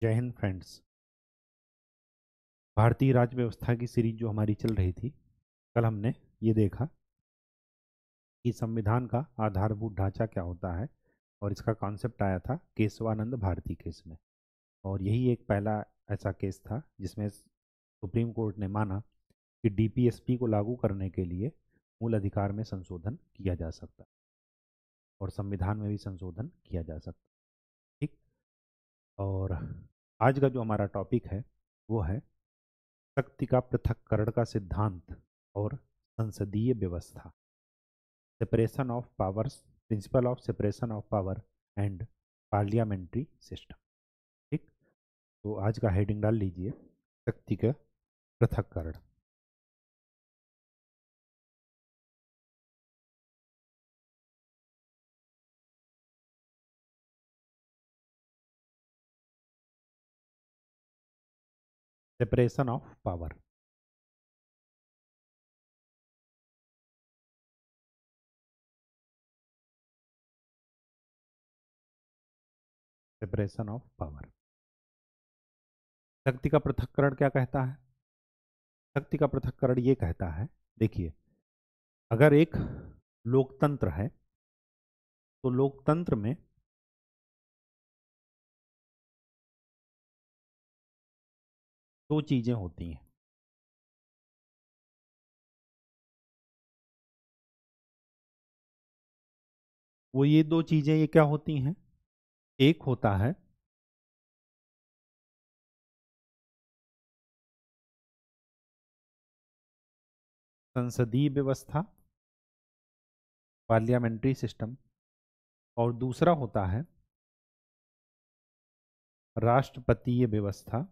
जय हिंद फ्रेंड्स। भारतीय राज्य व्यवस्था की सीरीज जो हमारी चल रही थी, कल हमने ये देखा कि संविधान का आधारभूत ढांचा क्या होता है और इसका कॉन्सेप्ट आया था केशवानंद भारती केस में। और यही एक पहला ऐसा केस था जिसमें सुप्रीम कोर्ट ने माना कि डीपीएसपी को लागू करने के लिए मूल अधिकार में संशोधन किया जा सकता और संविधान में भी संशोधन किया जा सकता। ठीक। और आज का जो हमारा टॉपिक है वो है शक्ति का पृथक्करण का सिद्धांत और संसदीय व्यवस्था, separation of powers, principle of separation of power and parliamentary system. ठीक। तो आज का हेडिंग डाल लीजिए, शक्ति का पृथक्करण। Separation of power. Separation of power. शक्ति का पृथक्करण क्या कहता है? शक्ति का पृथक्करण ये कहता है, देखिए, अगर एक लोकतंत्र है तो लोकतंत्र में दो चीजें होती हैं। वो ये दो चीजें ये क्या होती हैं? एक होता है संसदीय व्यवस्था, पार्लियामेंट्री सिस्टम, और दूसरा होता है राष्ट्रपतीय व्यवस्था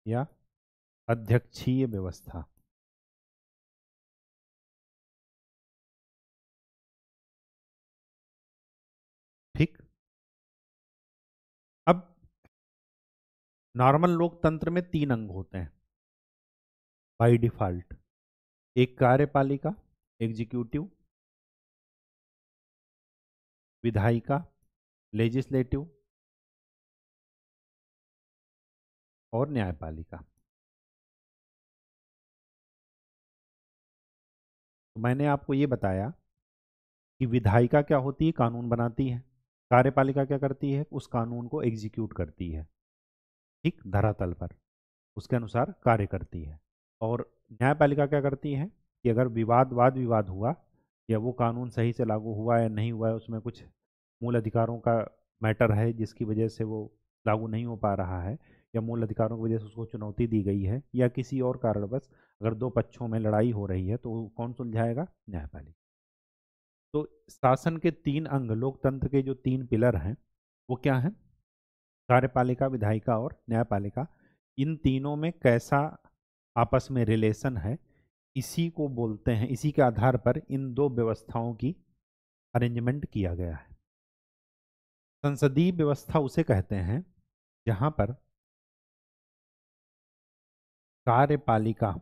या अध्यक्षीय व्यवस्था। ठीक। अब नॉर्मल लोकतंत्र में तीन अंग होते हैं बाय डिफॉल्ट। एक कार्यपालिका, एग्जीक्यूटिव, विधायिका, लेजिस्लेटिव, और न्यायपालिका। तो मैंने आपको ये बताया कि विधायिका क्या होती है? कानून बनाती है। कार्यपालिका क्या करती है? उस कानून को एग्जीक्यूट करती है, ठीक, धरातल पर उसके अनुसार कार्य करती है। और न्यायपालिका क्या करती है कि अगर वाद विवाद हुआ या वो कानून सही से लागू हुआ या नहीं हुआ है, उसमें कुछ मूल अधिकारों का मैटर है जिसकी वजह से वो लागू नहीं हो पा रहा है, या मूल अधिकारों की वजह से उसको चुनौती दी गई है, या किसी और कारणवश अगर दो पक्षों में लड़ाई हो रही है, तो वो कौन सुलझाएगा? न्यायपालिका। तो शासन के तीन अंग, लोकतंत्र के जो तीन पिलर हैं, वो क्या हैं? कार्यपालिका, विधायिका और न्यायपालिका। इन तीनों में कैसा आपस में रिलेशन है, इसी को बोलते हैं, इसी के आधार पर इन दो व्यवस्थाओं की अरेंजमेंट किया गया है। संसदीय व्यवस्था उसे कहते हैं जहां पर कार्यपालिका,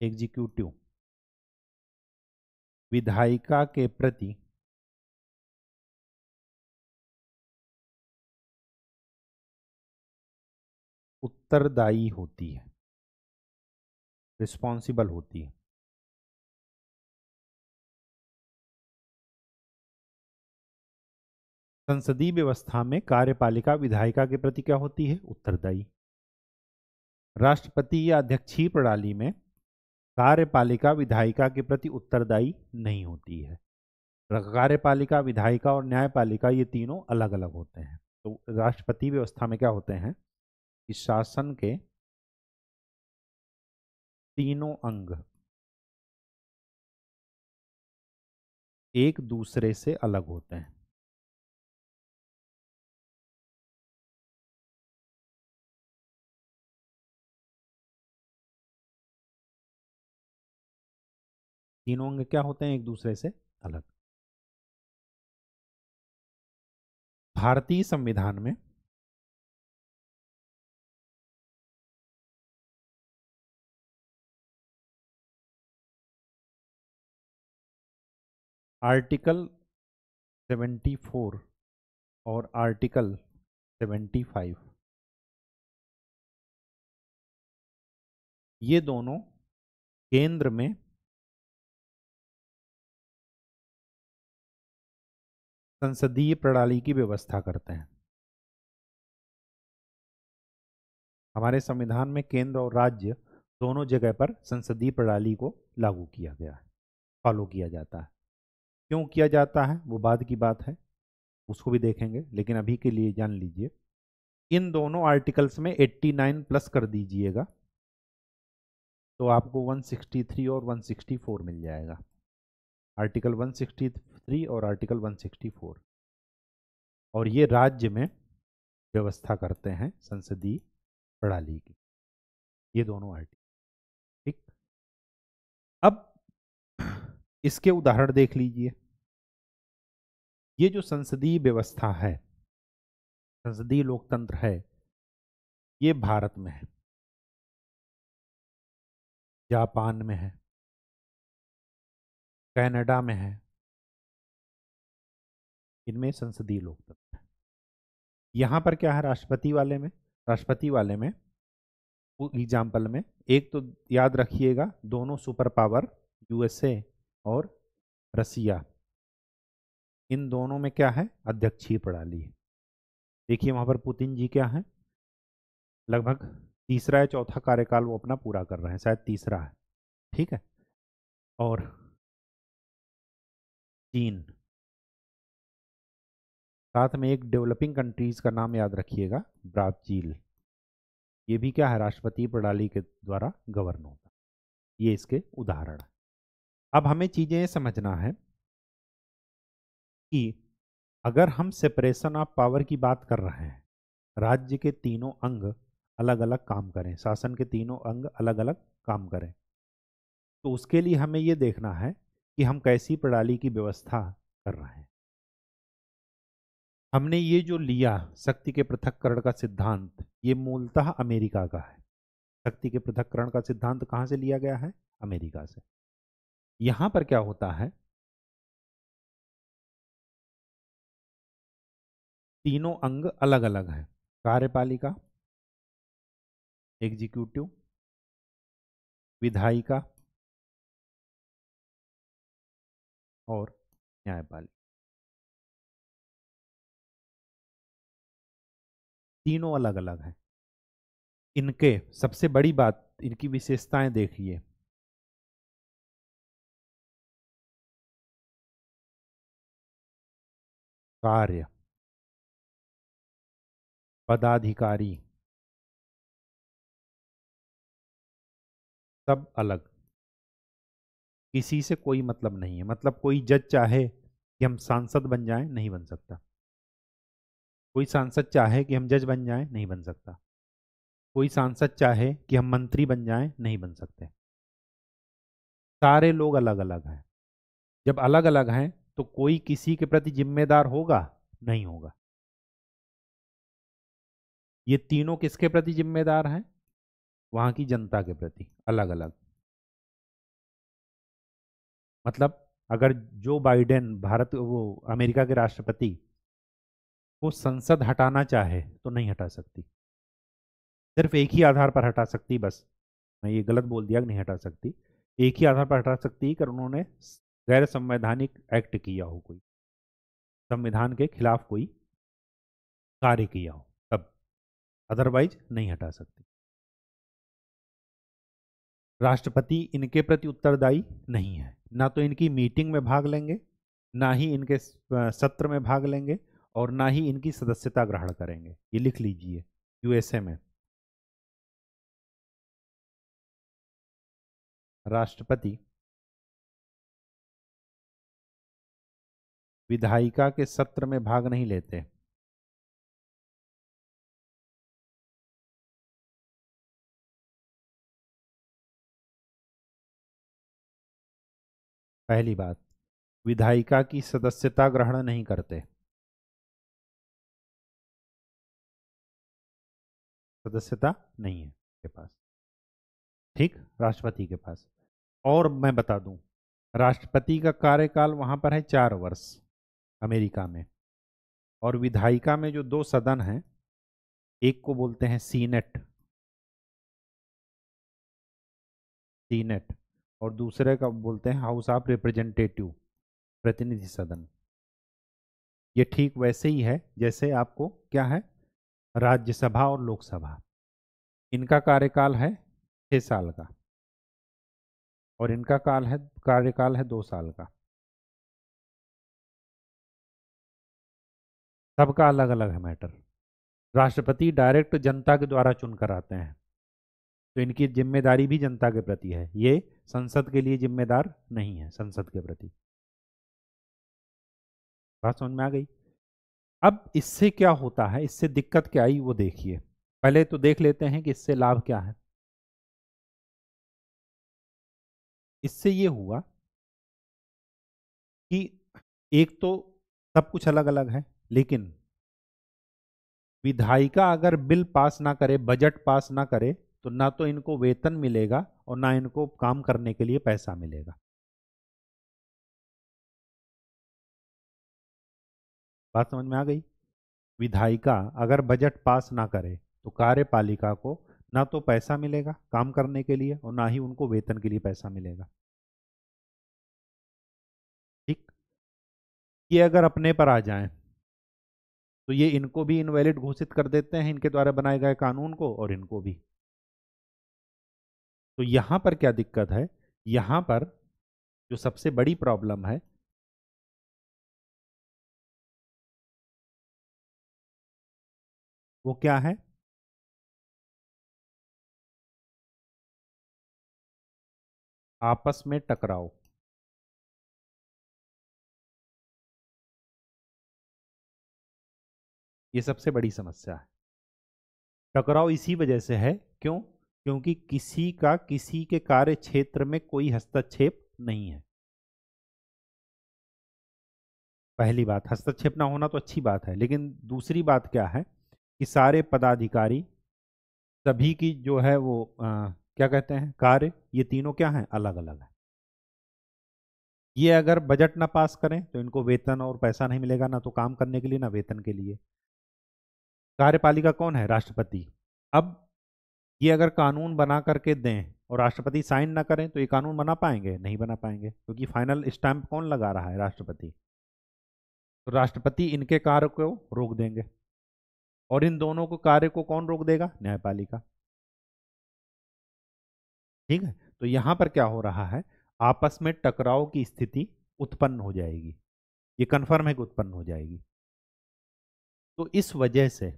एग्जीक्यूटिव, विधायिका के प्रति उत्तरदायी होती है, रिस्पॉन्सिबल होती है। संसदीय व्यवस्था में कार्यपालिका विधायिका के प्रति क्या होती है? उत्तरदायी। राष्ट्रपति या अध्यक्षीय प्रणाली में कार्यपालिका विधायिका के प्रति उत्तरदायी नहीं होती है। कार्यपालिका, विधायिका और न्यायपालिका ये तीनों अलग अलग होते हैं। तो राष्ट्रपति व्यवस्था में क्या होते हैं कि शासन के तीनों अंग एक दूसरे से अलग होते हैं। तीनों अंग क्या होते हैं? एक दूसरे से अलग। भारतीय संविधान में आर्टिकल 74 और आर्टिकल 75, ये दोनों केंद्र में संसदीय प्रणाली की व्यवस्था करते हैं। हमारे संविधान में केंद्र और राज्य दोनों जगह पर संसदीय प्रणाली को लागू किया गया है, फॉलो किया जाता है। क्यों किया जाता है वो बाद की बात है, उसको भी देखेंगे, लेकिन अभी के लिए जान लीजिए इन दोनों आर्टिकल्स में 89 प्लस कर दीजिएगा तो आपको 163 और 164 मिल जाएगा। आर्टिकल 163 और आर्टिकल 164, और ये राज्य में व्यवस्था करते हैं संसदीय प्रणाली की, ये दोनों आर्टिकल। ठीक, अब इसके उदाहरण देख लीजिए। ये जो संसदीय व्यवस्था है, संसदीय लोकतंत्र है, ये भारत में है, जापान में है, कनाडा में है, इनमें संसदीय लोकतंत्र है। यहाँ पर क्या है राष्ट्रपति वाले में एग्जाम्पल में एक तो याद रखिएगा, दोनों सुपर पावर यूएसए और रसिया, इन दोनों में क्या है, अध्यक्षीय प्रणाली है। देखिए वहां पर पुतिन जी क्या है, लगभग तीसरा या चौथा कार्यकाल वो अपना पूरा कर रहे हैं, शायद तीसरा है। ठीक है, और चीन, साथ में एक डेवलपिंग कंट्रीज का नाम याद रखिएगा, ब्राजील, ये भी क्या है, राष्ट्रपति प्रणाली के द्वारा गवर्न होता है। ये इसके उदाहरण है। अब हमें चीजें समझना है कि अगर हम सेपरेशन ऑफ पावर की बात कर रहे हैं, राज्य के तीनों अंग अलग अलग काम करें, शासन के तीनों अंग अलग अलग काम करें, तो उसके लिए हमें ये देखना है कि हम कैसी प्रणाली की व्यवस्था कर रहे हैं। हमने ये जो लिया शक्ति के पृथक्करण का सिद्धांत, ये मूलतः अमेरिका का है। शक्ति के पृथक्करण का सिद्धांत कहाँ से लिया गया है, अमेरिका से। यहां पर क्या होता है, तीनों अंग अलग अलग हैं, कार्यपालिका, एग्जीक्यूटिव, विधायिका और न्यायपालिका, तीनों अलग अलग हैं। इनके सबसे बड़ी बात, इनकी विशेषताएं देखिए। कार्य, पदाधिकारी सब अलग, किसी से कोई मतलब नहीं है। मतलब कोई जज चाहे कि हम सांसद बन जाएं, नहीं बन सकता। कोई सांसद चाहे कि हम जज बन जाएं, नहीं बन सकता। कोई सांसद चाहे कि हम मंत्री बन जाएं, नहीं बन सकते। सारे लोग अलग अलग हैं। जब अलग अलग हैं तो कोई किसी के प्रति जिम्मेदार होगा, नहीं होगा। ये तीनों किसके प्रति जिम्मेदार हैं, वहां की जनता के प्रति, अलग अलग। मतलब अगर जो बाइडेन, भारत वो अमेरिका के राष्ट्रपति, वो संसद हटाना चाहे तो नहीं हटा सकती। सिर्फ एक ही आधार पर हटा सकती, बस मैं ये गलत बोल दिया कि नहीं हटा सकती। एक ही आधार पर हटा सकती है कि उन्होंने गैर संवैधानिक एक्ट किया हो, कोई संविधान के खिलाफ कोई कार्य किया हो, तब, अदरवाइज नहीं हटा सकती। राष्ट्रपति इनके प्रति उत्तरदायी नहीं है, ना तो इनकी मीटिंग में भाग लेंगे, ना ही इनके सत्र में भाग लेंगे, और ना ही इनकी सदस्यता ग्रहण करेंगे। ये लिख लीजिए, यूएसए में राष्ट्रपति विधायिका के सत्र में भाग नहीं लेते। पहली बात, विधायिका की सदस्यता ग्रहण नहीं करते, सदस्यता नहीं है के पास, ठीक, राष्ट्रपति के पास। और मैं बता दूं, राष्ट्रपति का कार्यकाल वहां पर है 4 वर्ष, अमेरिका में। और विधायिका में जो दो सदन हैं, एक को बोलते हैं सीनेट, सीनेट, और दूसरे का बोलते हैं हाउस ऑफ रिप्रेजेंटेटिव, प्रतिनिधि सदन। ये ठीक वैसे ही है जैसे आपको क्या है, राज्यसभा और लोकसभा। इनका कार्यकाल है 6 साल का, और इनका कार्यकाल है 2 साल का। सबका अलग अलग है मैटर। राष्ट्रपति डायरेक्ट जनता के द्वारा चुन कर आते हैं, तो इनकी जिम्मेदारी भी जनता के प्रति है, ये संसद के लिए जिम्मेदार नहीं है, संसद के प्रति। बात समझ में आ गई? अब इससे क्या होता है, इससे दिक्कत क्या आई वो देखिए। पहले तो देख लेते हैं कि इससे लाभ क्या है। इससे ये हुआ कि एक तो सब कुछ अलग अलग है, लेकिन विधायिका अगर बिल पास ना करे, बजट पास ना करे, तो ना तो इनको वेतन मिलेगा और ना इनको काम करने के लिए पैसा मिलेगा। बात समझ में आ गई? विधायिका अगर बजट पास ना करे तो कार्यपालिका को ना तो पैसा मिलेगा काम करने के लिए और ना ही उनको वेतन के लिए पैसा मिलेगा। ठीक। ये अगर अपने पर आ जाए तो ये इनको भी इनवैलिड घोषित कर देते हैं, इनके द्वारा बनाए गए कानून को, और इनको भी। तो यहां पर क्या दिक्कत है, यहां पर जो सबसे बड़ी प्रॉब्लम है, वो क्या है? आपस में टकराव। ये सबसे बड़ी समस्या है। टकराव इसी वजह से है, क्यों? क्योंकि किसी का किसी के कार्य क्षेत्र में कोई हस्तक्षेप नहीं है। पहली बात, हस्तक्षेप ना होना तो अच्छी बात है, लेकिन दूसरी बात क्या है कि सारे पदाधिकारी, सभी की जो है वो क्या कहते हैं, कार्य, ये तीनों क्या हैं, अलग अलग है। ये अगर बजट ना पास करें तो इनको वेतन और पैसा नहीं मिलेगा, ना तो काम करने के लिए ना वेतन के लिए। कार्यपालिका कौन है? राष्ट्रपति। अब ये अगर कानून बना करके दें और राष्ट्रपति साइन ना करें तो ये कानून बना पाएंगे? नहीं बना पाएंगे, क्योंकि फाइनल स्टैंप कौन लगा रहा है? राष्ट्रपति। तो राष्ट्रपति इनके कार्य को रोक देंगे, और इन दोनों को कार्य को कौन रोक देगा? न्यायपालिका। ठीक है। तो यहां पर क्या हो रहा है, आपस में टकराव की स्थिति उत्पन्न हो जाएगी, ये कन्फर्म है कि उत्पन्न हो जाएगी। तो इस वजह से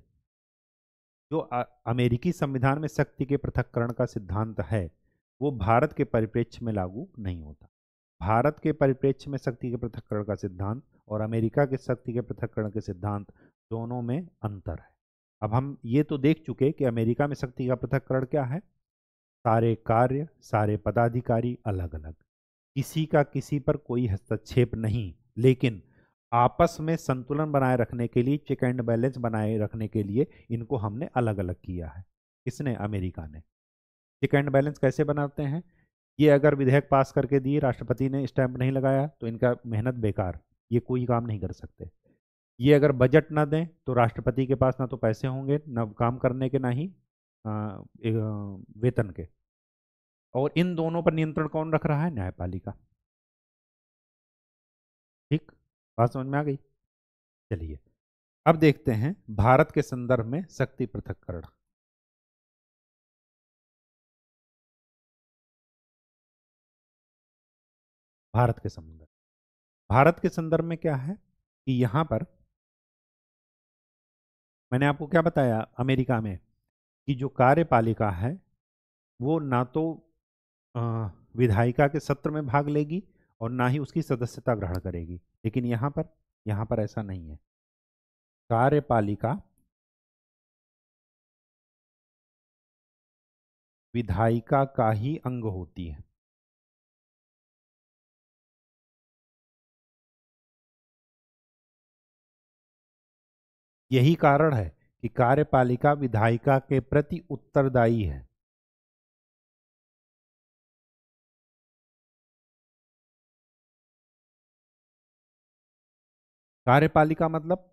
जो अमेरिकी संविधान में शक्ति के पृथक्करण का सिद्धांत है, वो भारत के परिप्रेक्ष्य में लागू नहीं होता। भारत के परिप्रेक्ष्य में शक्ति के पृथक्करण का सिद्धांत और अमेरिका के शक्ति के पृथक्करण के सिद्धांत, दोनों में अंतर है। अब हम ये तो देख चुके कि अमेरिका में शक्ति का पृथक्करण क्या है, सारे कार्य, सारे पदाधिकारी अलग अलग, किसी का किसी पर कोई हस्तक्षेप नहीं, लेकिन आपस में संतुलन बनाए रखने के लिए, चेक एंड बैलेंस बनाए रखने के लिए इनको हमने अलग अलग किया है। किसने? अमेरिका ने। चेक एंड बैलेंस कैसे बनाते हैं? ये अगर विधेयक पास करके दिए, राष्ट्रपति ने स्टैंप नहीं लगाया, तो इनका मेहनत बेकार, ये कोई काम नहीं कर सकते। ये अगर बजट ना दें तो राष्ट्रपति के पास ना तो पैसे होंगे, ना काम करने के, ना ही वेतन के। और इन दोनों पर नियंत्रण कौन रख रहा है? न्यायपालिका। ठीक। बात समझ में आ गई? चलिए, अब देखते हैं भारत के संदर्भ में शक्ति पृथक्करण। भारत के संदर्भ, भारत के संदर्भ में क्या है कि यहां पर मैंने आपको क्या बताया, अमेरिका में कि जो कार्यपालिका है वो ना तो अ, विधायिका के सत्र में भाग लेगी और ना ही उसकी सदस्यता ग्रहण करेगी, लेकिन यहाँ पर ऐसा नहीं है। कार्यपालिका विधायिका का ही अंग होती है। यही कारण है कि कार्यपालिका विधायिका के प्रति उत्तरदायी है। कार्यपालिका मतलब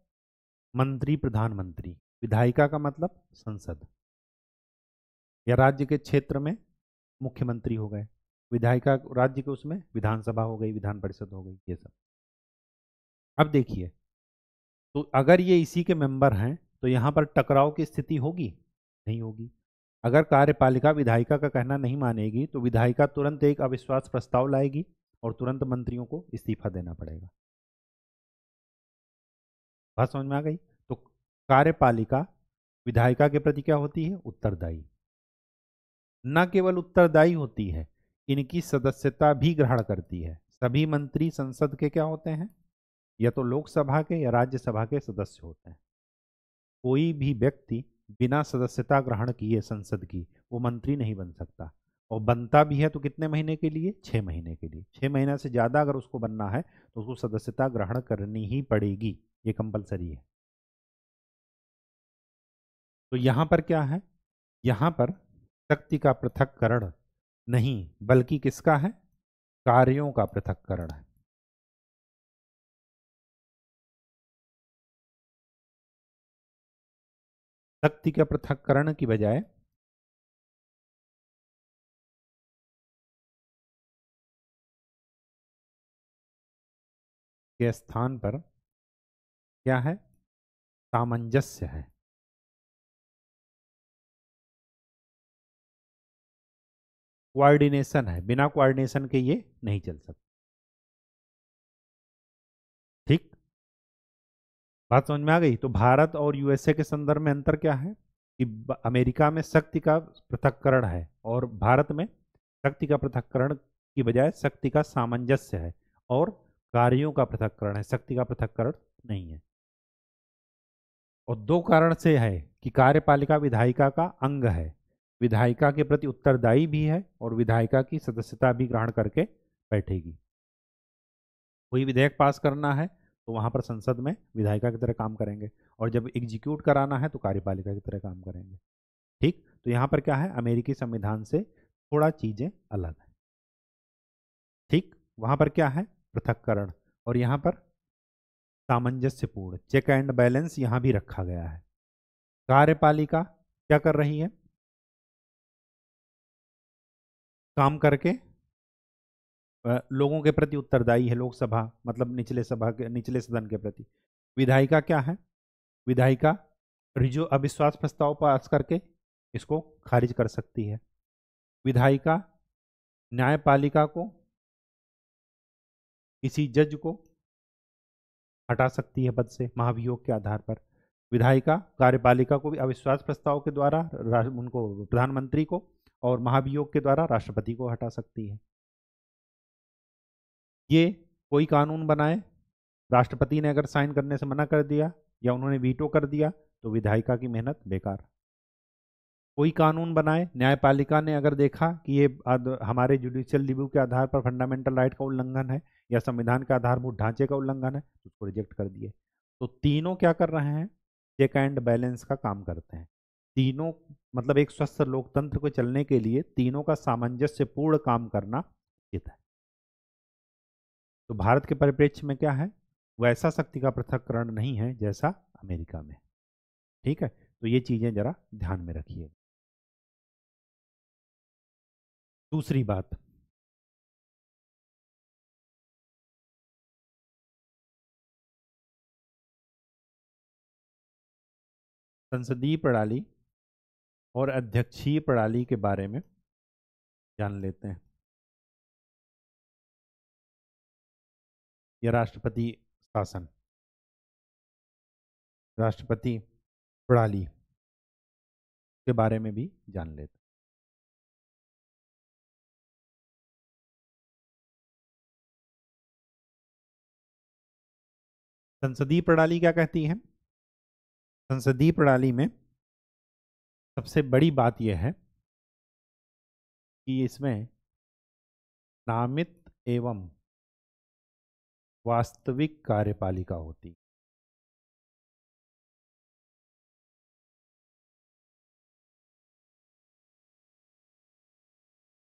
मंत्री, प्रधानमंत्री। विधायिका का मतलब संसद या राज्य के क्षेत्र में मुख्यमंत्री हो गए। विधायिका राज्य के उसमें विधानसभा हो गई, विधान परिषद हो गई, ये सब। अब देखिए, तो अगर ये इसी के मेंबर हैं तो यहाँ पर टकराव की स्थिति होगी? नहीं होगी। अगर कार्यपालिका विधायिका का कहना नहीं मानेगी तो विधायिका तुरंत एक अविश्वास प्रस्ताव लाएगी और तुरंत मंत्रियों को इस्तीफा देना पड़ेगा। बात समझ में आ गई? तो कार्यपालिका विधायिका के प्रति क्या होती है? उत्तरदायी। न केवल उत्तरदायी होती है, इनकी सदस्यता भी ग्रहण करती है। सभी मंत्री संसद के क्या होते हैं? या तो लोकसभा के या राज्यसभा के सदस्य होते हैं। कोई भी व्यक्ति बिना सदस्यता ग्रहण किए संसद की वो मंत्री नहीं बन सकता, और बनता भी है तो कितने महीने के लिए? 6 महीने के लिए। 6 महीना से ज़्यादा अगर उसको बनना है तो उसको सदस्यता ग्रहण करनी ही पड़ेगी, ये कंपलसरी है। तो यहाँ पर क्या है? यहाँ पर शक्ति का पृथक्करण नहीं, बल्कि किसका है? कार्यों का पृथक्करण है। शक्ति के पृथक्करण की बजाय के स्थान पर क्या है? सामंजस्य है। कोऑर्डिनेशन है। बिना कोऑर्डिनेशन के ये नहीं चल सकता। ठीक, बात समझ में आ गई? तो भारत और यूएसए के संदर्भ में अंतर क्या है कि अमेरिका में शक्ति का पृथक्करण है और भारत में शक्ति का पृथक्करण की बजाय शक्ति का सामंजस्य है, और कार्यों का पृथक्करण है, शक्ति का पृथक्करण नहीं है। और दो कारण से है कि कार्यपालिका विधायिका का अंग है, विधायिका के प्रति उत्तरदायी भी है और विधायिका की सदस्यता भी ग्रहण करके बैठेगी। कोई विधेयक पास करना है तो वहां पर संसद में विधायिका की तरह काम करेंगे, और जब एग्जीक्यूट कराना है तो कार्यपालिका की तरह काम करेंगे। ठीक, तो यहाँ पर क्या है? अमेरिकी संविधान से थोड़ा चीजें अलग है। ठीक, वहां पर क्या है? पृथक्करण, और यहाँ पर सामंजस्यपूर्ण, चेक एंड बैलेंस यहाँ भी रखा गया है। कार्यपालिका क्या कर रही है? काम करके लोगों के प्रति उत्तरदायी है, लोकसभा मतलब निचले सभा के, निचले सदन के प्रति। विधायिका क्या है? विधायिका रिजो अविश्वास प्रस्ताव पास करके इसको खारिज कर सकती है। विधायिका न्यायपालिका को, किसी जज को हटा सकती है पद से महाभियोग के आधार पर। विधायिका कार्यपालिका को भी अविश्वास प्रस्ताव के द्वारा उनको, प्रधानमंत्री को, और महाभियोग के द्वारा राष्ट्रपति को हटा सकती है। ये कोई कानून बनाए, राष्ट्रपति ने अगर साइन करने से मना कर दिया या उन्होंने वीटो कर दिया तो विधायिका की मेहनत बेकार। कोई कानून बनाए, न्यायपालिका ने अगर देखा कि ये हमारे जुडिशियल रिव्यू के आधार पर फंडामेंटल राइट का उल्लंघन है या संविधान के आधारभूत ढांचे का उल्लंघन है, तो उसको रिजेक्ट कर दिए। तो तीनों क्या कर रहे हैं? चेक एंड बैलेंस का काम करते हैं। तीनों मतलब एक स्वस्थ लोकतंत्र को चलने के लिए तीनों का सामंजस्यपूर्ण काम करना उचित है। तो भारत के परिप्रेक्ष्य में क्या है? वैसा शक्ति का पृथक्करण नहीं है जैसा अमेरिका में। ठीक है, तो ये चीजें जरा ध्यान में रखिए। दूसरी बात, संसदीय प्रणाली और अध्यक्षीय प्रणाली के बारे में जान लेते हैं। या राष्ट्रपति शासन, राष्ट्रपति प्रणाली के बारे में भी जान लेते हैं। संसदीय प्रणाली क्या कहती है? संसदीय प्रणाली में सबसे बड़ी बात यह है कि इसमें नामित एवं वास्तविक कार्यपालिका होती।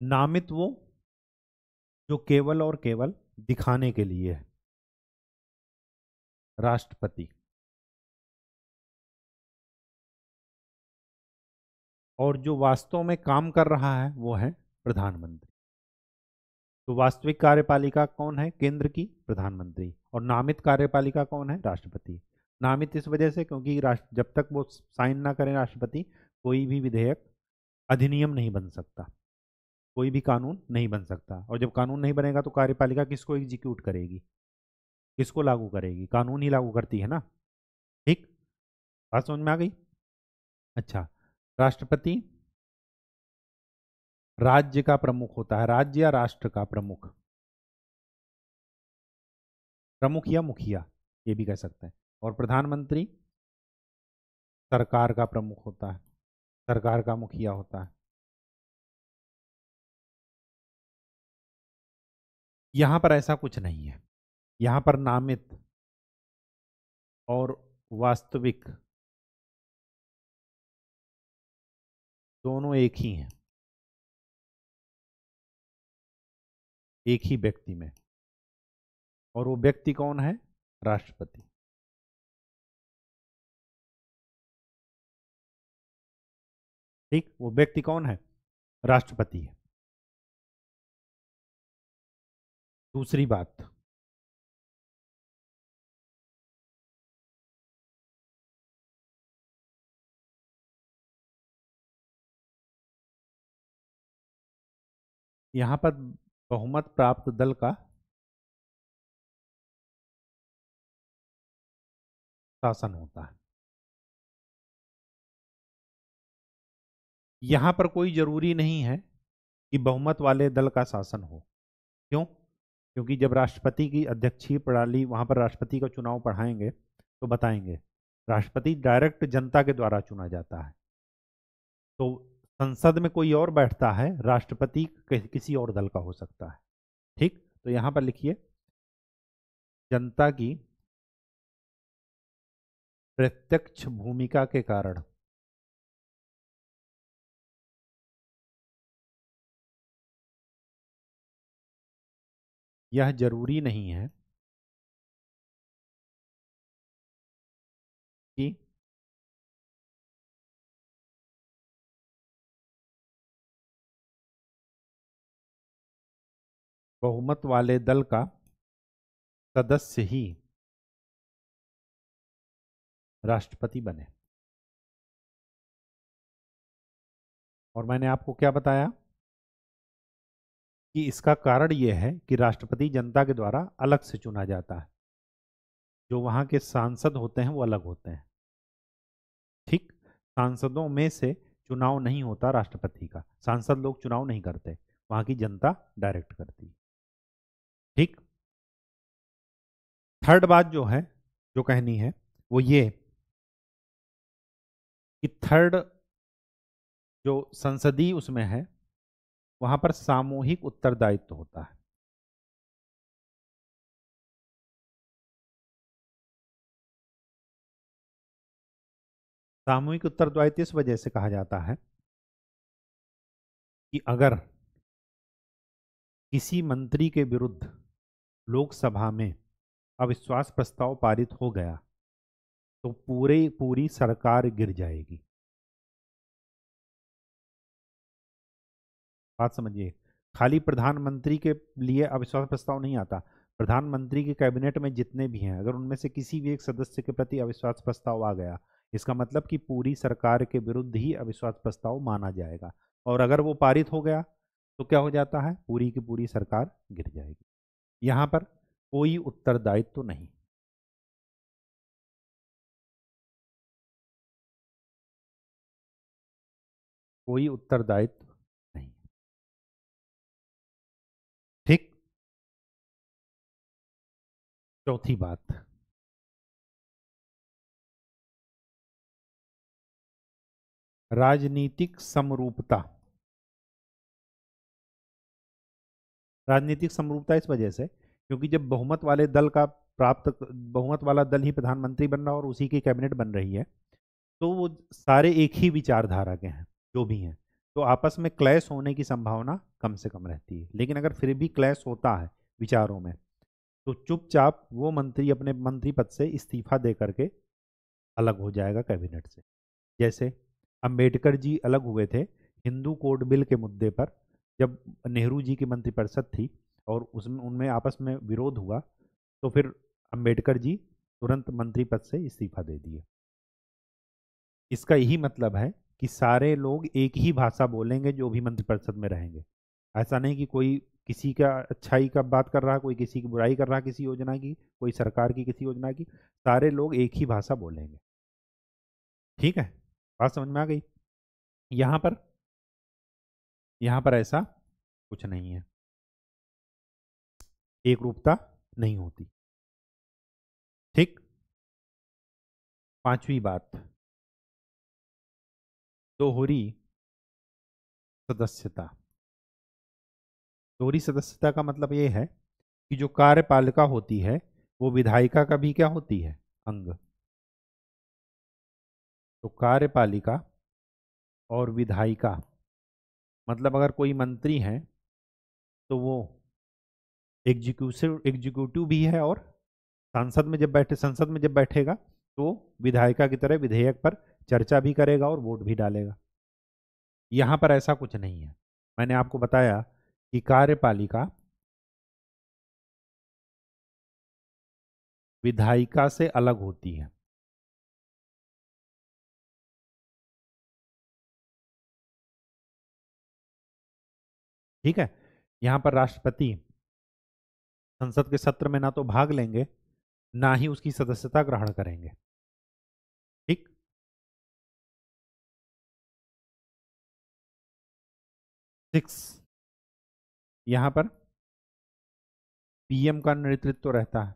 नामित वो जो केवल और केवल दिखाने के लिए है, राष्ट्रपति, और जो वास्तव में काम कर रहा है वो है प्रधानमंत्री। तो वास्तविक कार्यपालिका कौन है केंद्र की? प्रधानमंत्री। और नामित कार्यपालिका कौन है? राष्ट्रपति। नामित इस वजह से क्योंकि राष्ट्र जब तक वो साइन ना करें राष्ट्रपति, कोई भी विधेयक अधिनियम नहीं बन सकता, कोई भी कानून नहीं बन सकता। और जब कानून नहीं बनेगा तो कार्यपालिका किसको एग्जीक्यूट करेगी, किसको लागू करेगी? कानून ही लागू करती है ना। ठीक, बात समझ में आ गई? अच्छा, राष्ट्रपति राज्य का प्रमुख होता है, राज्य या राष्ट्र का प्रमुख, प्रमुख या मुखिया ये भी कह सकते हैं। और प्रधानमंत्री सरकार का प्रमुख होता है, सरकार का मुखिया होता है। यहां पर ऐसा कुछ नहीं है, यहां पर नामित और वास्तविक दोनों एक ही हैं, एक ही व्यक्ति में। और वो व्यक्ति कौन है? राष्ट्रपति। ठीक, वो व्यक्ति कौन है? राष्ट्रपति है। दूसरी बात, यहां पर बहुमत प्राप्त दल का शासन होता है। यहां पर कोई जरूरी नहीं है कि बहुमत वाले दल का शासन हो। क्यों? क्योंकि जब राष्ट्रपति की अध्यक्षीय प्रणाली, वहां पर राष्ट्रपति का चुनाव पढ़ाएंगे तो बताएंगे, राष्ट्रपति डायरेक्ट जनता के द्वारा चुना जाता है। तो संसद में कोई और बैठता है, राष्ट्रपति किसी और दल का हो सकता है। ठीक, तो यहां पर लिखिए, जनता की प्रत्यक्ष भूमिका के कारण यह जरूरी नहीं है कि बहुमत वाले दल का सदस्य ही राष्ट्रपति बने। और मैंने आपको क्या बताया कि इसका कारण यह है कि राष्ट्रपति जनता के द्वारा अलग से चुना जाता है, जो वहां के सांसद होते हैं वो अलग होते हैं। ठीक, सांसदों में से चुनाव नहीं होता राष्ट्रपति का, सांसद लोग चुनाव नहीं करते, वहां की जनता डायरेक्ट करती है। ठीक, थर्ड बात जो है, जो कहनी है वो ये कि थर्ड जो संसदीय उसमें है, वहां पर सामूहिक उत्तरदायित्व होता है। सामूहिक उत्तरदायित्व इस वजह से कहा जाता है कि अगर किसी मंत्री के विरुद्ध लोकसभा में अविश्वास प्रस्ताव पारित हो गया तो पूरी सरकार गिर जाएगी। बात समझिए, खाली प्रधानमंत्री के लिए अविश्वास प्रस्ताव नहीं आता, प्रधानमंत्री के कैबिनेट में जितने भी हैं, अगर उनमें से किसी भी एक सदस्य के प्रति अविश्वास प्रस्ताव आ गया, इसका मतलब कि पूरी सरकार के विरुद्ध ही अविश्वास प्रस्ताव माना जाएगा। और अगर वो पारित हो गया तो क्या हो जाता है? पूरी की पूरी सरकार गिर जाएगी। यहां पर कोई उत्तरदायित्व तो नहीं, कोई उत्तरदायित्व नहीं। ठीक, चौथी बात, राजनीतिक समरूपता। राजनीतिक समरूपता इस वजह से क्योंकि जब बहुमत वाला दल ही प्रधानमंत्री बन रहा है और उसी की कैबिनेट बन रही है, तो वो सारे एक ही विचारधारा के हैं जो भी हैं, तो आपस में क्लैश होने की संभावना कम से कम रहती है। लेकिन अगर फिर भी क्लैश होता है विचारों में, तो चुपचाप वो मंत्री अपने मंत्री पद से इस्तीफा दे करके अलग हो जाएगा कैबिनेट से। जैसे अंबेडकर जी अलग हुए थे हिंदू कोड बिल के मुद्दे पर, जब नेहरू जी की मंत्रिपरिषद थी और उसमें उनमें आपस में विरोध हुआ, तो फिर अंबेडकर जी तुरंत मंत्री पद से इस्तीफा दे दिए। इसका यही मतलब है कि सारे लोग एक ही भाषा बोलेंगे जो भी मंत्रिपरिषद में रहेंगे। ऐसा नहीं कि कोई किसी का अच्छाई का बात कर रहा है, कोई किसी की बुराई कर रहा है किसी योजना की, कोई सरकार की किसी योजना की, सारे लोग एक ही भाषा बोलेंगे। ठीक है, बात समझ में आ गई? यहाँ पर यहाँ पर ऐसा कुछ नहीं है, एक रूपता नहीं होती। ठीक। पांचवी बात, दोहरी सदस्यता। दोहरी सदस्यता का मतलब ये है कि जो कार्यपालिका होती है वो विधायिका का भी क्या होती है, अंग। तो कार्यपालिका और विधायिका, मतलब अगर कोई मंत्री है तो वो एग्जीक्यूटिव भी है, और संसद में जब बैठेगा तो विधायिका की तरह विधेयक पर चर्चा भी करेगा और वोट भी डालेगा। यहां पर ऐसा कुछ नहीं है। मैंने आपको बताया कि कार्यपालिका विधायिका से अलग होती है। ठीक है, यहां पर राष्ट्रपति संसद के सत्र में ना तो भाग लेंगे, ना ही उसकी सदस्यता ग्रहण करेंगे। ठीक। सिक्स, यहां पर पीएम का नेतृत्व रहता है।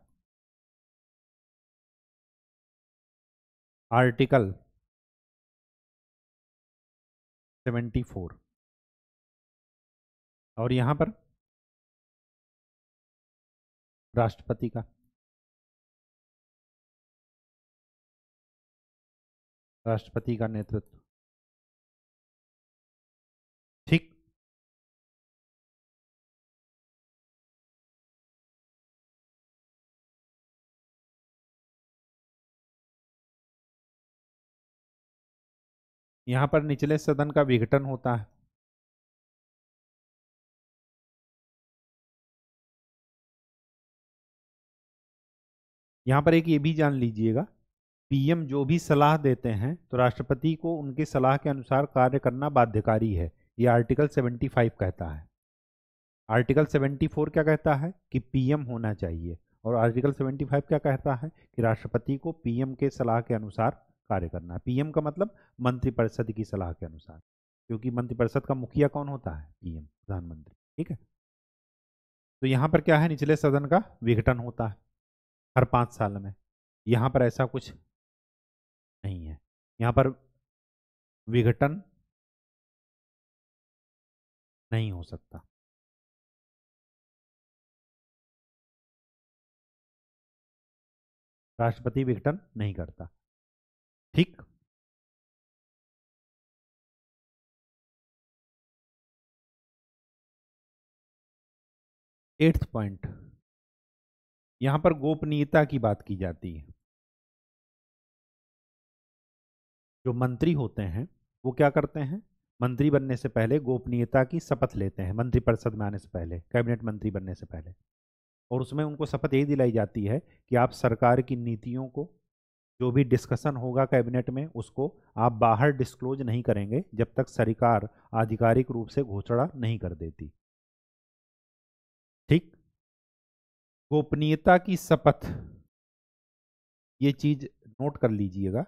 आर्टिकल 74। और यहां पर राष्ट्रपति का, राष्ट्रपति का नेतृत्व। ठीक। यहां पर निचले सदन का विघटन होता है। यहां पर एक ये भी जान लीजिएगा, पीएम जो भी सलाह देते हैं तो राष्ट्रपति को उनकी सलाह के अनुसार कार्य करना बाध्यकारी है, ये आर्टिकल 75 कहता है। आर्टिकल 74 क्या कहता है कि पीएम होना चाहिए, और आर्टिकल 75 क्या कहता है कि राष्ट्रपति को पीएम के सलाह के अनुसार कार्य करना है। पीएम का मतलब मंत्रिपरिषद की सलाह के अनुसार, क्योंकि मंत्रिपरिषद का मुखिया कौन होता है, पीएम, प्रधानमंत्री। ठीक है, तो यहाँ पर क्या है, निचले सदन का विघटन होता है हर 5 साल में। यहाँ पर ऐसा कुछ नहीं है, यहाँ पर विघटन नहीं हो सकता। राष्ट्रपति विघटन नहीं करता। ठीक। 8th पॉइंट, यहाँ पर गोपनीयता की बात की जाती है। जो मंत्री होते हैं वो क्या करते हैं, मंत्री बनने से पहले गोपनीयता की शपथ लेते हैं, मंत्रिपरिषद में आने से पहले, कैबिनेट मंत्री बनने से पहले। और उसमें उनको शपथ यही दिलाई जाती है कि आप सरकार की नीतियों को, जो भी डिस्कशन होगा कैबिनेट में, उसको आप बाहर डिस्क्लोज नहीं करेंगे जब तक सरकार आधिकारिक रूप से घोषणा नहीं कर देती। ठीक। गोपनीयता की शपथ, ये चीज नोट कर लीजिएगा,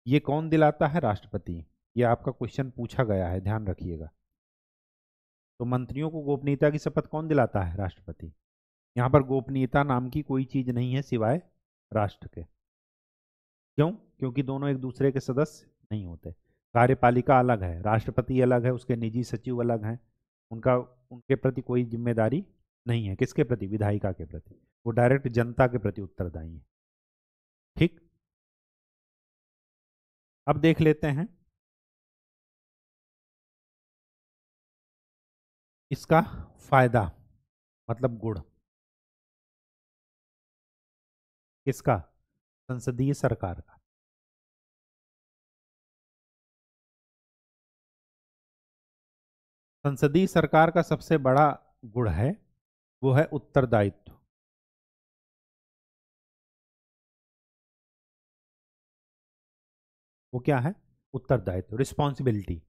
ये कौन दिलाता है, राष्ट्रपति। ये आपका क्वेश्चन पूछा गया है, ध्यान रखिएगा। तो मंत्रियों को गोपनीयता की शपथ कौन दिलाता है, राष्ट्रपति। यहाँ पर गोपनीयता नाम की कोई चीज नहीं है सिवाय राष्ट्र के। क्यों? क्योंकि दोनों एक दूसरे के सदस्य नहीं होते। कार्यपालिका अलग है, राष्ट्रपति अलग है, उसके निजी सचिव अलग हैं, उनका उनके प्रति कोई जिम्मेदारी नहीं है। किसके प्रति, विधायिका के प्रति। वो डायरेक्ट जनता के प्रति उत्तरदायी है। ठीक। अब देख लेते हैं इसका फायदा, मतलब गुण। किसका? संसदीय सरकार का। संसदीय सरकार का सबसे बड़ा गुण है वो है उत्तरदायित्व। वो क्या है? उत्तरदायित्व, रिस्पॉन्सिबिलिटी।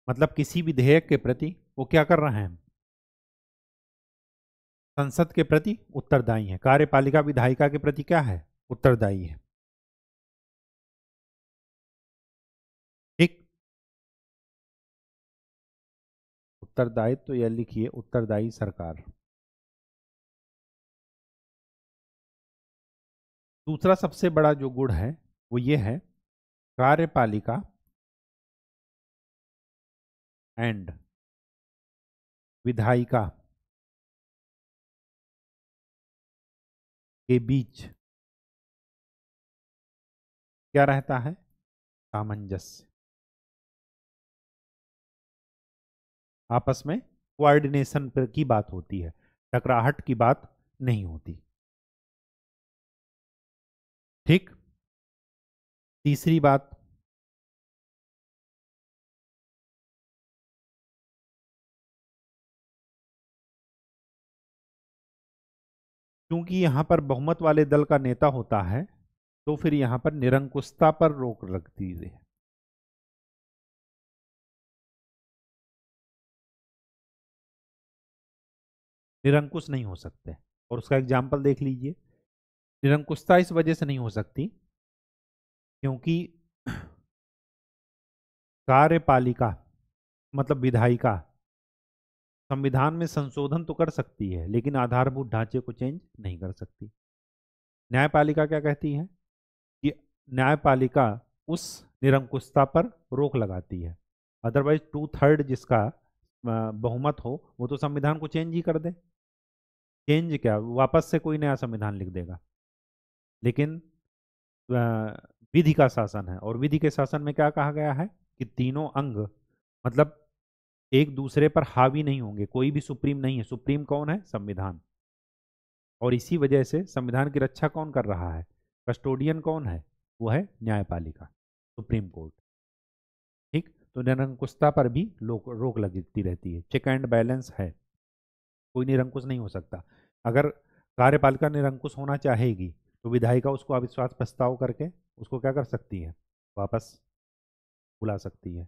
मतलब किसी विधेयक के प्रति वो क्या कर रहे हैं? संसद के प्रति उत्तरदायी है। कार्यपालिका विधायिका के प्रति क्या है? उत्तरदायी है। ठीक। उत्तरदायित्व या लिखिए उत्तरदायी सरकार। दूसरा सबसे बड़ा जो गुण है वो ये है कार्यपालिका एंड विधायिका के बीच क्या रहता है? सामंजस्य। आपस में कोऑर्डिनेशन पर की बात होती है, टकराहट की बात नहीं होती। ठीक। तीसरी बात, क्योंकि यहां पर बहुमत वाले दल का नेता होता है तो फिर यहां पर निरंकुशता पर रोक लगती है। निरंकुश नहीं हो सकते। और उसका एग्जाम्पल देख लीजिए। निरंकुशता इस वजह से नहीं हो सकती क्योंकि कार्यपालिका मतलब विधायिका संविधान में संशोधन तो कर सकती है लेकिन आधारभूत ढांचे को चेंज नहीं कर सकती। न्यायपालिका क्या कहती है कि न्यायपालिका उस निरंकुशता पर रोक लगाती है। अदरवाइज 2/3 जिसका बहुमत हो वो तो संविधान को चेंज ही कर दे। चेंज क्या, वापस से कोई नया संविधान लिख देगा। लेकिन विधि का शासन है और विधि के शासन में क्या कहा गया है कि तीनों अंग मतलब एक दूसरे पर हावी नहीं होंगे। कोई भी सुप्रीम नहीं है। सुप्रीम कौन है? संविधान। और इसी वजह से संविधान की रक्षा कौन कर रहा है? कस्टोडियन कौन है? वो है न्यायपालिका, सुप्रीम कोर्ट। ठीक। तो निरंकुशता पर भी रोक लगती रहती है। चेक एंड बैलेंस है, कोई निरंकुश नहीं हो सकता। अगर कार्यपालिका निरंकुश होना चाहेगी तो विधायिका उसको अविश्वास प्रस्ताव करके उसको क्या कर सकती है? वापस बुला सकती है।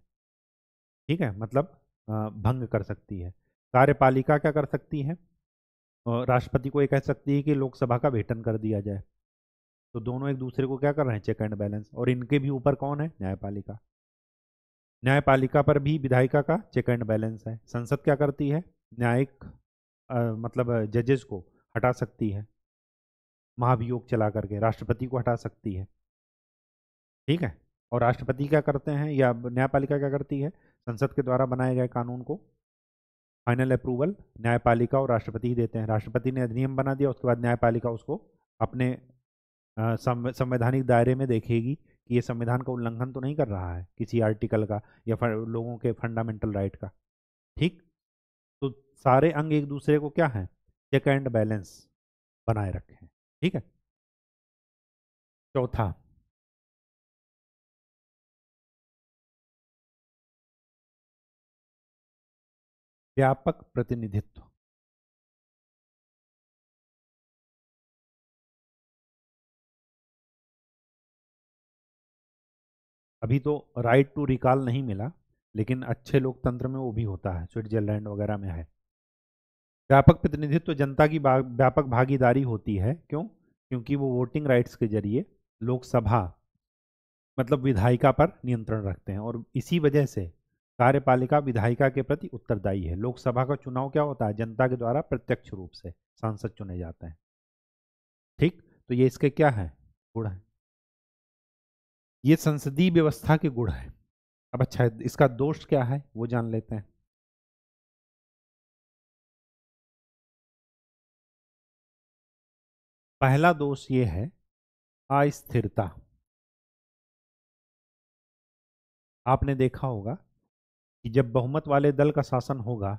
ठीक है, मतलब भंग कर सकती है। कार्यपालिका क्या कर सकती है? राष्ट्रपति को ये कह सकती है कि लोकसभा का वेतन कर दिया जाए। तो दोनों एक दूसरे को क्या कर रहे हैं? Check and balance. और इनके भी ऊपर कौन है? न्यायपालिका। न्यायपालिका पर भी विधायिका का चेक एंड बैलेंस है। संसद क्या करती है? न्यायिक मतलब जजेस को हटा सकती है महाभियोग चला करके, राष्ट्रपति को हटा सकती है। ठीक है। और राष्ट्रपति क्या करते हैं या न्यायपालिका क्या करती है? संसद के द्वारा बनाए गए कानून को फाइनल अप्रूवल न्यायपालिका और राष्ट्रपति ही देते हैं। राष्ट्रपति ने अधिनियम बना दिया, उसके बाद न्यायपालिका उसको अपने संवैधानिक दायरे में देखेगी कि ये संविधान का उल्लंघन तो नहीं कर रहा है किसी आर्टिकल का या लोगों के फंडामेंटल राइट का। ठीक। तो सारे अंग एक दूसरे को क्या है? चेक एंड बैलेंस बनाए रखे हैं। ठीक है। चौथा, व्यापक प्रतिनिधित्व। अभी तो राइट टू रिकॉल नहीं मिला लेकिन अच्छे लोकतंत्र में वो भी होता है, स्विट्जरलैंड वगैरह में है। व्यापक प्रतिनिधित्व जनता की व्यापक भागीदारी होती है। क्यों? क्योंकि वो वोटिंग राइट्स के जरिए लोकसभा मतलब विधायिका पर नियंत्रण रखते हैं और इसी वजह से कार्यपालिका विधायिका के प्रति उत्तरदायी है। लोकसभा का चुनाव क्या होता है? जनता के द्वारा प्रत्यक्ष रूप से सांसद चुने जाते हैं। ठीक। तो ये इसके क्या है? गुण है। ये संसदीय व्यवस्था के गुण है। अब अच्छा, इसका दोष क्या है वो जान लेते हैं। पहला दोष ये है अस्थिरता। आपने देखा होगा कि जब बहुमत वाले दल का शासन होगा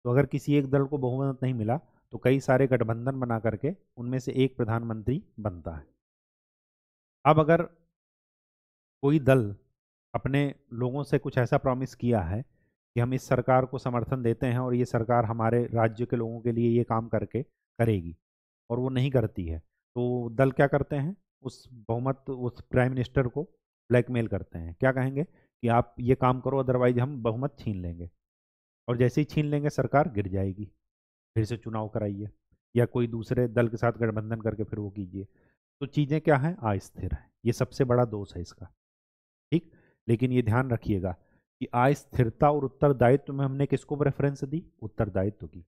तो अगर किसी एक दल को बहुमत नहीं मिला तो कई सारे गठबंधन बना करके उनमें से एक प्रधानमंत्री बनता है। अब अगर कोई दल अपने लोगों से कुछ ऐसा प्रॉमिस किया है कि हम इस सरकार को समर्थन देते हैं और ये सरकार हमारे राज्य के लोगों के लिए ये काम करके करेगी, और वो नहीं करती है, तो दल क्या करते हैं, उस बहुमत उस प्राइम मिनिस्टर को ब्लैकमेल करते हैं। क्या कहेंगे कि आप ये काम करो, अदरवाइज हम बहुमत छीन लेंगे, और जैसे ही छीन लेंगे सरकार गिर जाएगी, फिर से चुनाव कराइए या कोई दूसरे दल के साथ गठबंधन करके फिर वो कीजिए। तो चीज़ें क्या हैं, अस्थिर है। ये सबसे बड़ा दोष है इसका। ठीक। लेकिन ये ध्यान रखिएगा कि अस्थिरता और उत्तरदायित्व में हमने किसको रेफरेंस दी, उत्तरदायित्व की।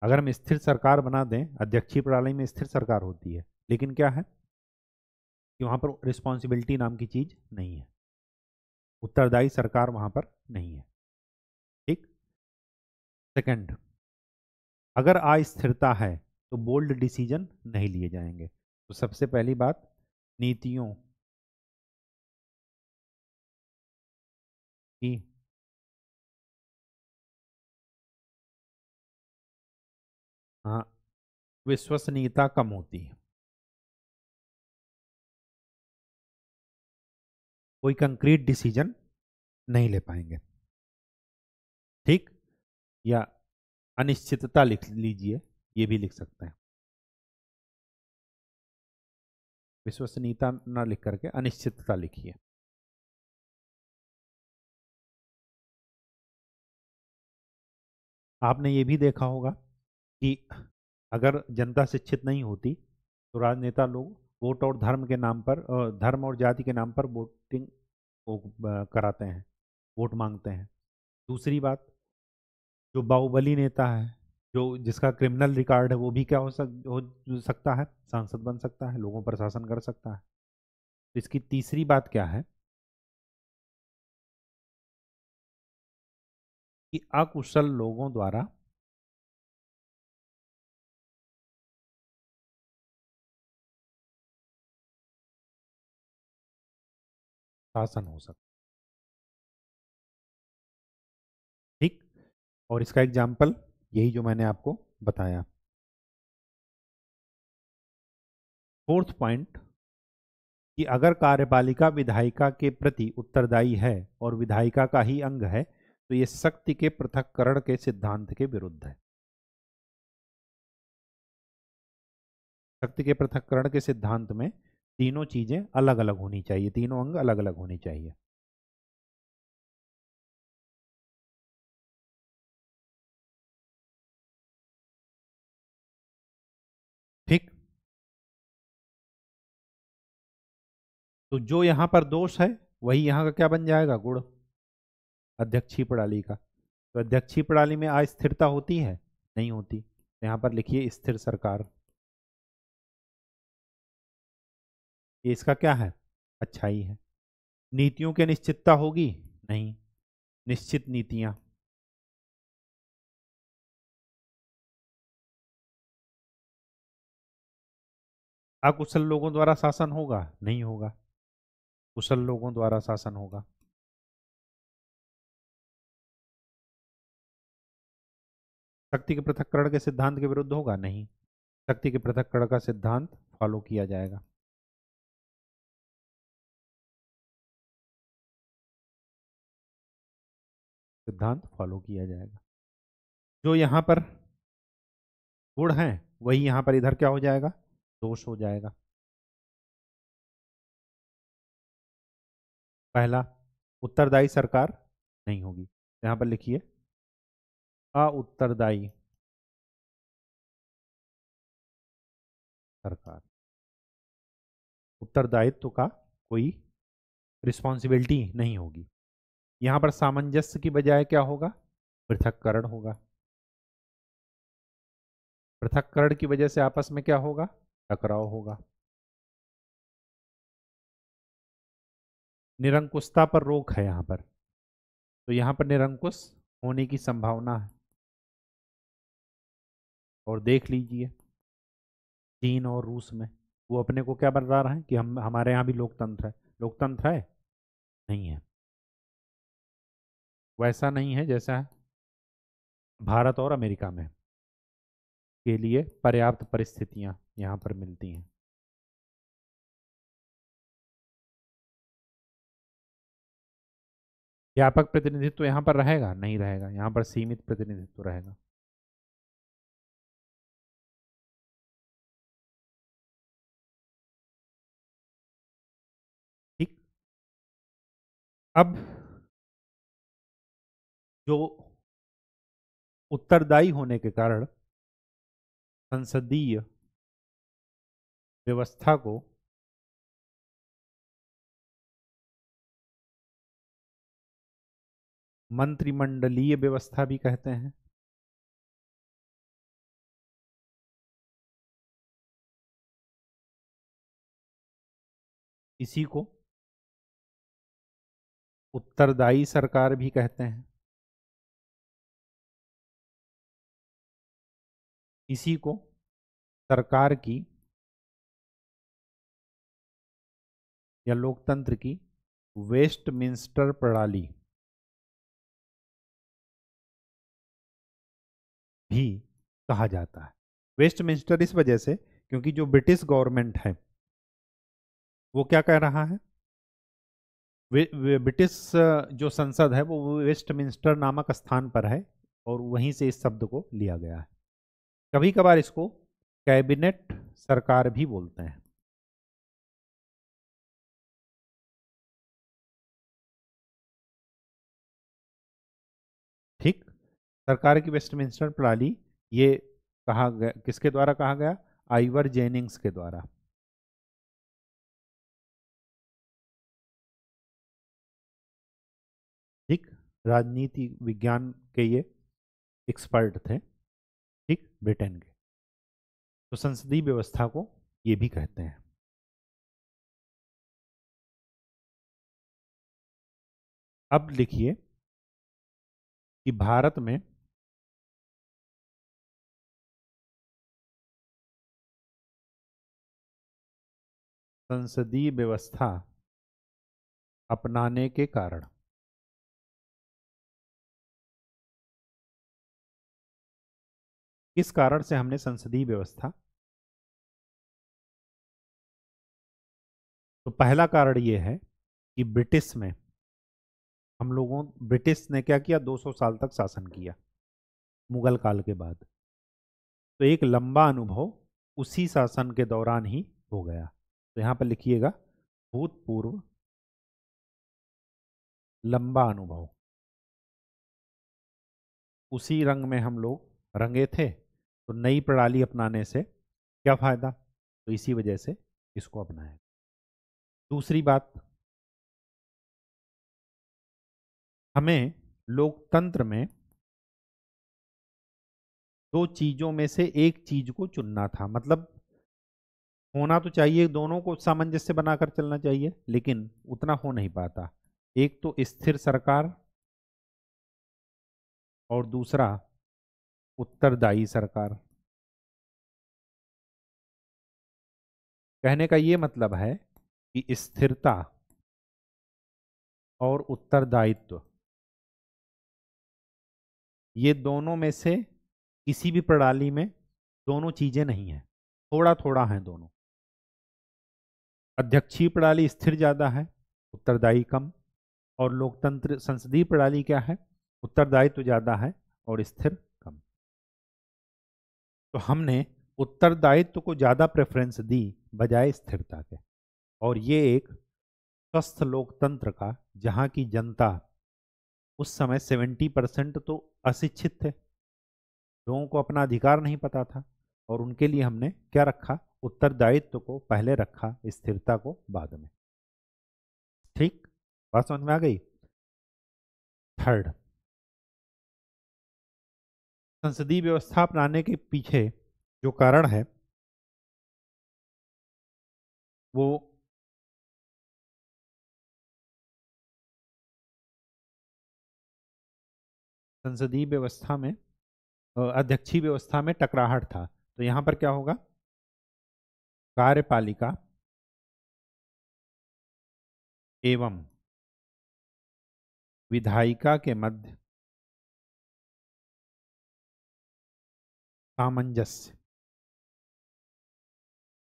अगर हम स्थिर सरकार बना दें, अध्यक्षीय प्रणाली में स्थिर सरकार होती है, लेकिन क्या है कि वहां पर रिस्पॉन्सिबिलिटी नाम की चीज नहीं है, उत्तरदायी सरकार वहां पर नहीं है। ठीक। सेकंड, अगर अस्थिरता है तो बोल्ड डिसीजन नहीं लिए जाएंगे। तो सबसे पहली बात, नीतियों की हाँ विश्वसनीयता कम होती है, कोई कंक्रीट डिसीजन नहीं ले पाएंगे। ठीक। या अनिश्चितता लिख लीजिए, ये भी लिख सकते हैं, विश्वसनीयता ना लिख करके अनिश्चितता लिखिए। आपने ये भी देखा होगा कि अगर जनता शिक्षित नहीं होती तो राजनेता लोग वोट और धर्म के नाम पर, धर्म और जाति के नाम पर वोटिंग को कराते हैं, वोट मांगते हैं। दूसरी बात, जो बाहुबली नेता है, जो जिसका क्रिमिनल रिकॉर्ड है, वो भी क्या हो सकता है, सांसद बन सकता है, लोगों पर शासन कर सकता है। तो इसकी तीसरी बात क्या है कि अकुशल लोगों द्वारा शासन हो सकता। ठीक। और इसका एग्जाम्पल यही जो मैंने आपको बताया। फोर्थ पॉइंट, कि अगर कार्यपालिका विधायिका के प्रति उत्तरदायी है और विधायिका का ही अंग है तो ये शक्ति के पृथक्करण के सिद्धांत के विरुद्ध है। शक्ति के पृथक्करण के सिद्धांत में तीनों चीजें अलग अलग होनी चाहिए, तीनों अंग अलग अलग होने चाहिए। ठीक। तो जो यहां पर दोष है वही यहां का क्या बन जाएगा, गुण, अध्यक्षीय प्रणाली का। तो अध्यक्षीय प्रणाली में अस्थिरता होती है, नहीं होती, तो यहां पर लिखिए स्थिर सरकार। ये इसका क्या है, अच्छाई है। नीतियों की अनिश्चितता होगी, नहीं, निश्चित नीतियां। अकुशल लोगों द्वारा शासन होगा, नहीं होगा, कुशल लोगों द्वारा शासन होगा। शक्ति के पृथक्करण के सिद्धांत के विरुद्ध होगा, नहीं, शक्ति के पृथक्करण का सिद्धांत फॉलो किया जाएगा। सिद्धांत फॉलो किया जाएगा। जो यहाँ पर गुण है वही यहाँ पर इधर क्या हो जाएगा, दोष हो जाएगा। पहला, उत्तरदायी सरकार नहीं होगी, यहाँ पर लिखिए अउत्तरदायी सरकार। उत्तरदायित्व का कोई रिस्पॉन्सिबिलिटी नहीं होगी। यहाँ पर सामंजस्य की बजाय क्या होगा, पृथक्करण होगा। पृथक्करण की वजह से आपस में क्या होगा, टकराव होगा। निरंकुशता पर रोक है यहाँ पर, तो यहाँ पर निरंकुश होने की संभावना है। और देख लीजिए चीन और रूस में, वो अपने को क्या बता रहे हैं कि हम हमारे यहाँ भी लोकतंत्र है। लोकतंत्र है, नहीं है, वैसा नहीं है जैसा है भारत और अमेरिका में। के लिए पर्याप्त परिस्थितियां यहाँ पर मिलती हैं। व्यापक प्रतिनिधित्व यहाँ पर रहेगा? नहीं रहेगा, यहाँ पर सीमित प्रतिनिधित्व रहेगा। ठीक। अब जो उत्तरदायी होने के कारण संसदीय व्यवस्था को मंत्रिमंडलीय व्यवस्था भी कहते हैं। इसी को उत्तरदायी सरकार भी कहते हैं। इसी को सरकार की या लोकतंत्र की वेस्टमिंस्टर प्रणाली भी कहा जाता है। वेस्टमिंस्टर इस वजह से क्योंकि जो ब्रिटिश गवर्नमेंट है वो क्या कह रहा है, ब्रिटिश जो संसद है वो वेस्टमिंस्टर नामक स्थान पर है और वहीं से इस शब्द को लिया गया है। कभी कभार इसको कैबिनेट सरकार भी बोलते हैं। ठीक। सरकार की वेस्टमिंस्टर प्रणाली ये कहा गया, किसके द्वारा कहा गया? आइवर जेनिंग्स के द्वारा। ठीक। राजनीति विज्ञान के ये एक्सपर्ट थे, ठीक, ब्रिटेन के। तो संसदीय व्यवस्था को ये भी कहते हैं। अब लिखिए कि भारत में संसदीय व्यवस्था अपनाने के कारण किस कारण से हमने संसदीय व्यवस्था, तो पहला कारण ये है कि ब्रिटिश में हम लोगों, ब्रिटिश ने क्या किया, 200 साल तक शासन किया मुगल काल के बाद। तो एक लंबा अनुभव उसी शासन के दौरान ही हो गया। तो यहाँ पर लिखिएगा भूतपूर्व लंबा अनुभव। उसी रंग में हम लोग रंगे थे, तो नई प्रणाली अपनाने से क्या फायदा, तो इसी वजह से इसको अपनाया। दूसरी बात, हमें लोकतंत्र में दो चीजों में से एक चीज को चुनना था। मतलब होना तो चाहिए, दोनों को सामंजस्य बनाकर चलना चाहिए, लेकिन उतना हो नहीं पाता। एक तो स्थिर सरकार और दूसरा उत्तरदायी सरकार। कहने का ये मतलब है कि स्थिरता और उत्तरदायित्व ये दोनों में से किसी भी प्रणाली में दोनों चीजें नहीं हैं, थोड़ा थोड़ा हैं दोनों। अध्यक्षीय प्रणाली स्थिर ज्यादा है, उत्तरदायी कम। और लोकतंत्र संसदीय प्रणाली क्या है, उत्तरदायित्व ज्यादा है और स्थिर कम। तो हमने उत्तरदायित्व को ज्यादा प्रेफरेंस दी बजाय स्थिरता के। और ये एक स्वस्थ लोकतंत्र का, जहां की जनता उस समय 70% तो अशिक्षित थे, लोगों को अपना अधिकार नहीं पता था, और उनके लिए हमने क्या रखा, उत्तरदायित्व को पहले रखा, स्थिरता को बाद में। ठीक, बात समझ में आ गई। थर्ड, संसदीय व्यवस्था अपनाने के पीछे जो कारण है वो संसदीय व्यवस्था में अध्यक्षीय व्यवस्था में टकराहट था। तो यहां पर क्या होगा, कार्यपालिका एवं विधायिका के मध्य सामंजस्य।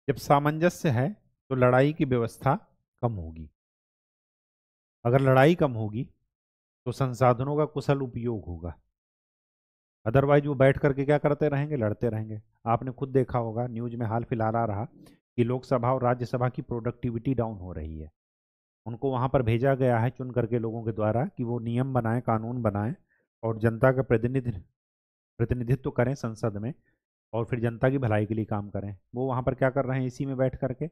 जब सामंजस्य है तो लड़ाई की व्यवस्था कम होगी। अगर लड़ाई कम होगी तो संसाधनों का कुशल उपयोग होगा। अदरवाइज वो बैठ करके क्या करते रहेंगे, लड़ते रहेंगे। आपने खुद देखा होगा, न्यूज में हाल फिलहाल आ रहा कि लोकसभा और राज्यसभा की प्रोडक्टिविटी डाउन हो रही है। उनको वहां पर भेजा गया है चुन करके लोगों के द्वारा कि वो नियम बनाएं, कानून बनाएं और जनता का प्रतिनिधित्व करें संसद में, और फिर जनता की भलाई के लिए काम करें। वो वहां पर क्या कर रहे हैं, इसी में बैठ करके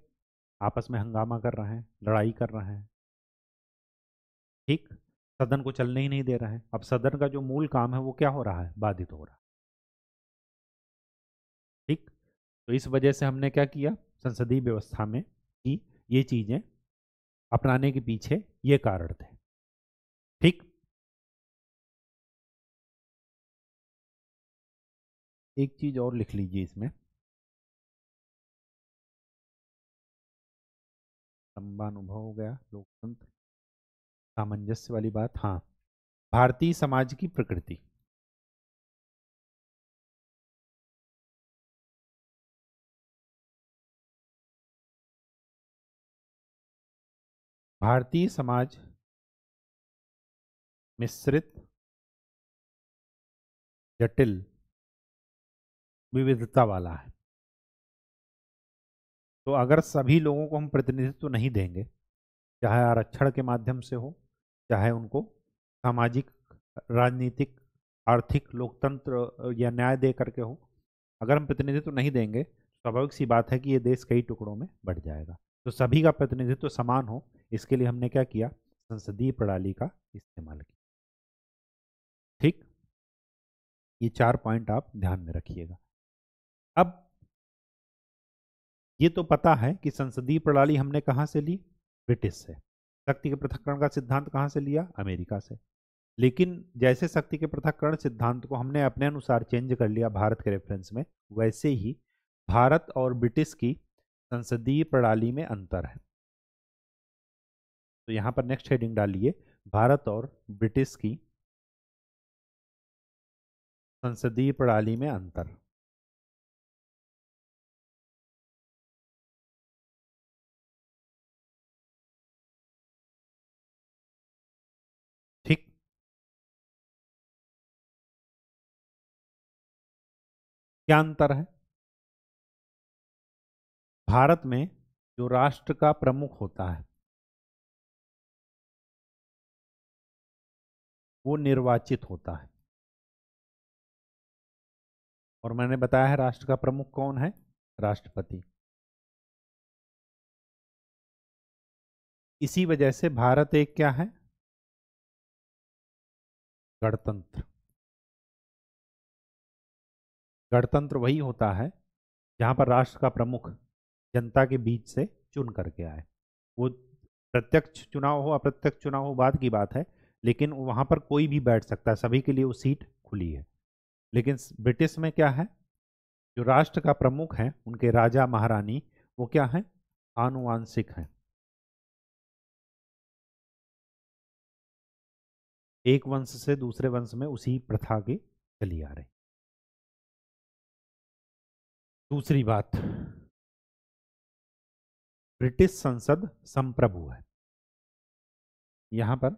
आपस में हंगामा कर रहे हैं, लड़ाई कर रहे हैं। ठीक, सदन को चलने ही नहीं दे रहे हैं। अब सदन का जो मूल काम है वो क्या हो रहा है, बाधित हो रहा है। ठीक, तो इस वजह से हमने क्या किया संसदीय व्यवस्था में कि ये चीजें अपनाने के पीछे ये कारण थे। ठीक, एक चीज और लिख लीजिए इसमें, लंबा अनुभव हो गया, लोकतंत्र, सामंजस्य वाली बात। हाँ, भारतीय समाज की प्रकृति। भारतीय समाज मिश्रित, जटिल, विविधता वाला है। तो अगर सभी लोगों को हम प्रतिनिधित्व नहीं देंगे, चाहे आरक्षण के माध्यम से हो, चाहे उनको सामाजिक, राजनीतिक, आर्थिक, लोकतंत्र या न्याय दे करके हो, अगर हम प्रतिनिधित्व नहीं देंगे, स्वाभाविक सी बात है कि ये देश कई टुकड़ों में बढ़ जाएगा। तो सभी का प्रतिनिधित्व समान हो, इसके लिए हमने क्या किया, संसदीय प्रणाली का इस्तेमाल किया। ठीक, ये 4 पॉइंट आप ध्यान में रखिएगा। अब ये तो पता है कि संसदीय प्रणाली हमने कहाँ से ली, ब्रिटिश से। शक्ति के पृथक्करण का सिद्धांत कहाँ से लिया, अमेरिका से। लेकिन जैसे शक्ति के पृथक्करण सिद्धांत को हमने अपने अनुसार चेंज कर लिया भारत के रेफरेंस में, वैसे ही भारत और ब्रिटिश की संसदीय प्रणाली में अंतर है। तो यहां पर नेक्स्ट हेडिंग डालिए, भारत और ब्रिटिश की संसदीय प्रणाली में अंतर। ठीक, क्या अंतर है, भारत में जो राष्ट्र का प्रमुख होता है वो निर्वाचित होता है, और मैंने बताया है राष्ट्र का प्रमुख कौन है, राष्ट्रपति। इसी वजह से भारत एक क्या है, गणतंत्र। गणतंत्र वही होता है जहां पर राष्ट्र का प्रमुख जनता के बीच से चुन करके आए। वो प्रत्यक्ष चुनाव हो, अप्रत्यक्ष चुनाव हो, बात की बात है, लेकिन वहां पर कोई भी बैठ सकता है, सभी के लिए वो सीट खुली है। लेकिन ब्रिटिश में क्या है, जो राष्ट्र का प्रमुख है, उनके राजा महारानी, वो क्या है, आनुवांशिक है। एक वंश से दूसरे वंश में उसी प्रथा की चली आ रही। दूसरी बात, ब्रिटिश संसद संप्रभु है। यहां पर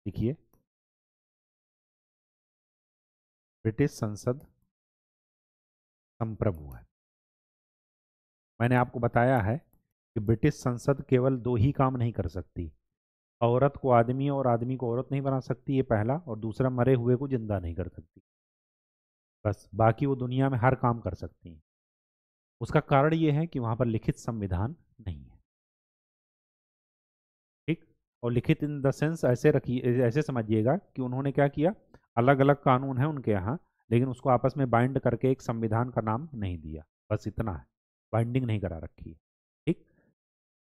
देखिए, ब्रिटिश संसद संप्रभु है। मैंने आपको बताया है कि ब्रिटिश संसद केवल दो ही काम नहीं कर सकती, औरत को आदमी और आदमी को औरत नहीं बना सकती, ये पहला, और दूसरा मरे हुए को जिंदा नहीं कर सकती। बस, बाकी वो दुनिया में हर काम कर सकती हैं। उसका कारण ये है कि वहां पर लिखित संविधान नहीं है। ठीक, और लिखित इन द सेंस ऐसे रखिए, ऐसे समझिएगा कि उन्होंने क्या किया, अलग अलग कानून है उनके यहाँ, लेकिन उसको आपस में बाइंड करके एक संविधान का नाम नहीं दिया, बस इतना है, बाइंडिंग नहीं करा रखी है। ठीक,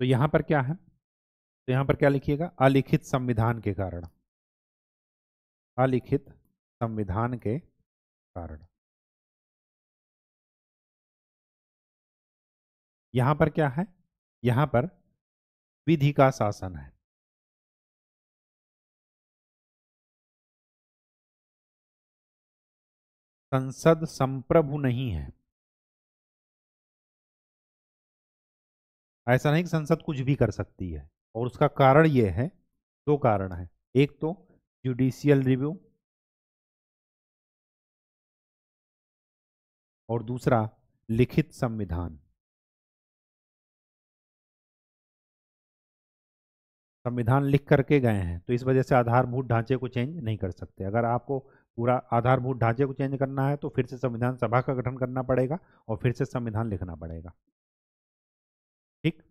तो यहाँ पर क्या है, तो यहाँ पर क्या लिखिएगा, अलिखित संविधान के कारण, अलिखित संविधान के कारण। यहाँ पर क्या है, यहाँ पर विधि का शासन है। संसद संप्रभु नहीं है। ऐसा नहीं कि संसद कुछ भी कर सकती है, और उसका कारण ये है, दो कारण है। एक तो जुडिशियल रिव्यू और दूसरा लिखित संविधान। संविधान लिख करके गए हैं तो इस वजह से आधारभूत ढांचे को चेंज नहीं कर सकते। अगर आपको पूरा आधारभूत ढांचे को चेंज करना है तो फिर से संविधान सभा का गठन करना पड़ेगा और फिर से संविधान लिखना पड़ेगा। ठीक,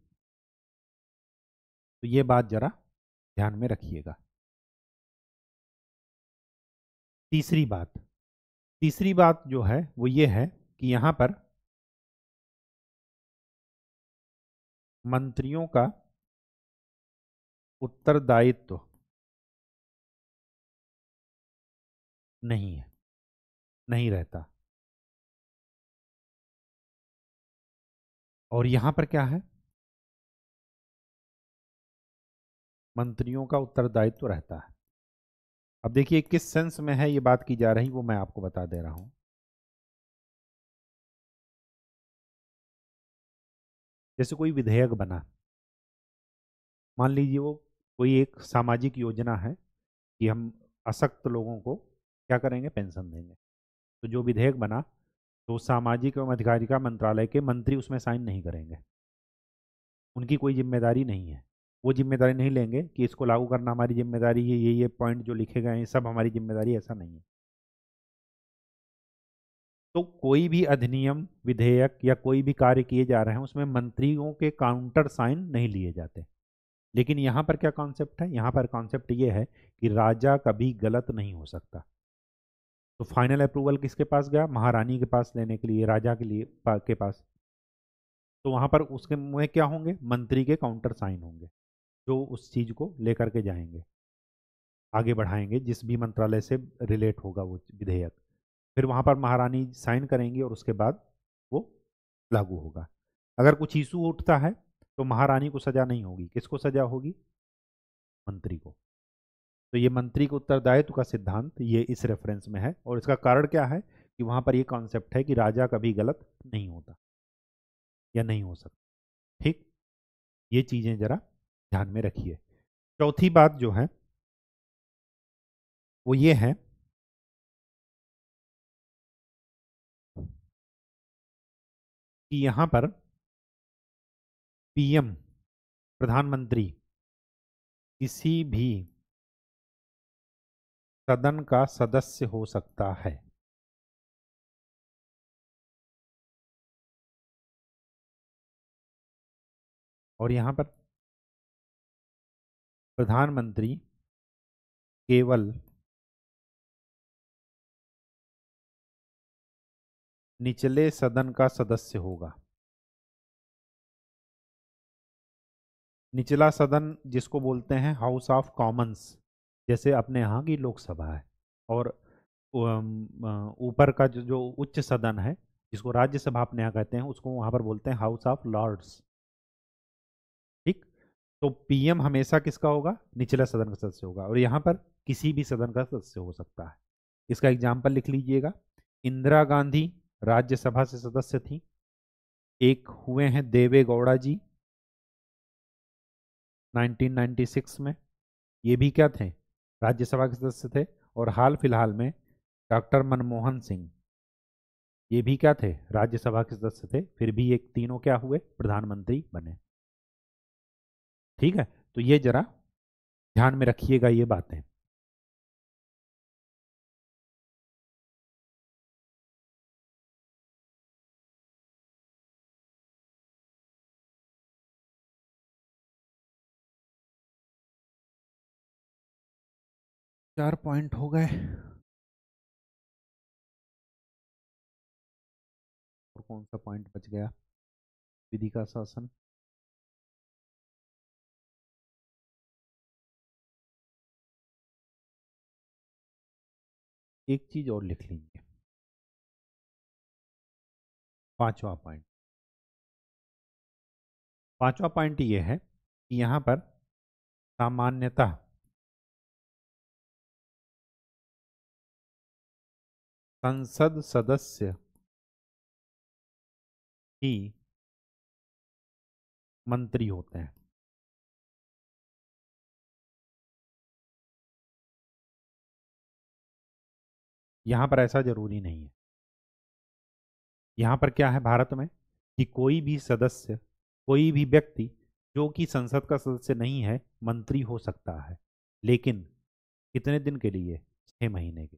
तो ये बात जरा ध्यान में रखिएगा। तीसरी बात जो है वो ये है कि यहां पर मंत्रियों का उत्तरदायित्व नहीं है, नहीं रहता। और यहां पर क्या है, मंत्रियों का उत्तरदायित्व रहता है। अब देखिए किस सेंस में है ये बात की जा रही वो मैं आपको बता दे रहा हूं। जैसे कोई विधेयक बना, मान लीजिए वो कोई एक सामाजिक योजना है कि हम अशक्त लोगों को क्या करेंगे, पेंशन देंगे। तो जो विधेयक बना तो सामाजिक एवं अधिकारिता मंत्रालय के मंत्री उसमें साइन नहीं करेंगे, उनकी कोई जिम्मेदारी नहीं है। वो जिम्मेदारी नहीं लेंगे कि इसको लागू करना हमारी जिम्मेदारी है, ये पॉइंट जो लिखे गए हैं सब हमारी जिम्मेदारी, ऐसा नहीं है। तो कोई भी अधिनियम, विधेयक या कोई भी कार्य किए जा रहे हैं उसमें मंत्रियों के काउंटर साइन नहीं लिए जाते। लेकिन यहाँ पर क्या कॉन्सेप्ट है, यहाँ पर कॉन्सेप्ट ये है कि राजा कभी गलत नहीं हो सकता। तो फाइनल अप्रूवल किसके पास गया, महारानी के पास लेने के लिए, राजा के लिए के पास। तो वहां पर उसके में क्या होंगे, मंत्री के काउंटर साइन होंगे जो उस चीज को लेकर के जाएंगे, आगे बढ़ाएंगे जिस भी मंत्रालय से रिलेट होगा वो विधेयक। फिर वहां पर महारानी साइन करेंगी और उसके बाद वो लागू होगा। अगर कुछ इशू उठता है तो महारानी को सजा नहीं होगी, किसको सजा होगी, मंत्री को। तो ये मंत्री के उत्तरदायित्व का सिद्धांत ये इस रेफरेंस में है। और इसका कारण क्या है कि वहां पर ये कॉन्सेप्ट है कि राजा कभी गलत नहीं होता या नहीं हो सकता। ठीक, ये चीजें जरा ध्यान में रखिए। चौथी बात जो है वो ये है कि यहां पर पीएम, प्रधानमंत्री, किसी भी सदन का सदस्य हो सकता है। और यहां पर प्रधानमंत्री केवल निचले सदन का सदस्य होगा। निचला सदन जिसको बोलते हैं हाउस ऑफ कॉमन्स, जैसे अपने यहाँ की लोकसभा है। और ऊपर का जो उच्च सदन है जिसको राज्यसभा अपने यहाँ कहते हैं उसको वहां पर बोलते हैं हाउस ऑफ लॉर्ड्स। ठीक, तो पीएम हमेशा किसका होगा, निचला सदन का सदस्य होगा। और यहाँ पर किसी भी सदन का सदस्य हो सकता है। इसका एग्जाम्पल लिख लीजिएगा। इंदिरा गांधी राज्यसभा से सदस्य थी, एक हुए हैं देवे गौड़ा जी 1996 में, ये भी क्या थे, राज्यसभा के सदस्य थे। और हाल फिलहाल में डॉक्टर मनमोहन सिंह, ये भी क्या थे, राज्यसभा के सदस्य थे, फिर भी एक तीनों क्या हुए, प्रधानमंत्री बने। ठीक है, तो ये जरा ध्यान में रखिएगा ये बातें। चार पॉइंट हो गए। और कौन सा पॉइंट बच गया, विधि का शासन। एक चीज और लिख लीजिए, पांचवा पॉइंट। पांचवा पॉइंट ये है कि यहां पर सामान्यतः संसद सदस्य ही मंत्री होते हैं। यहाँ पर ऐसा जरूरी नहीं है। यहाँ पर क्या है भारत में कि कोई भी सदस्य, कोई भी व्यक्ति जो कि संसद का सदस्य नहीं है, मंत्री हो सकता है, लेकिन कितने दिन के लिए? 6 महीने के।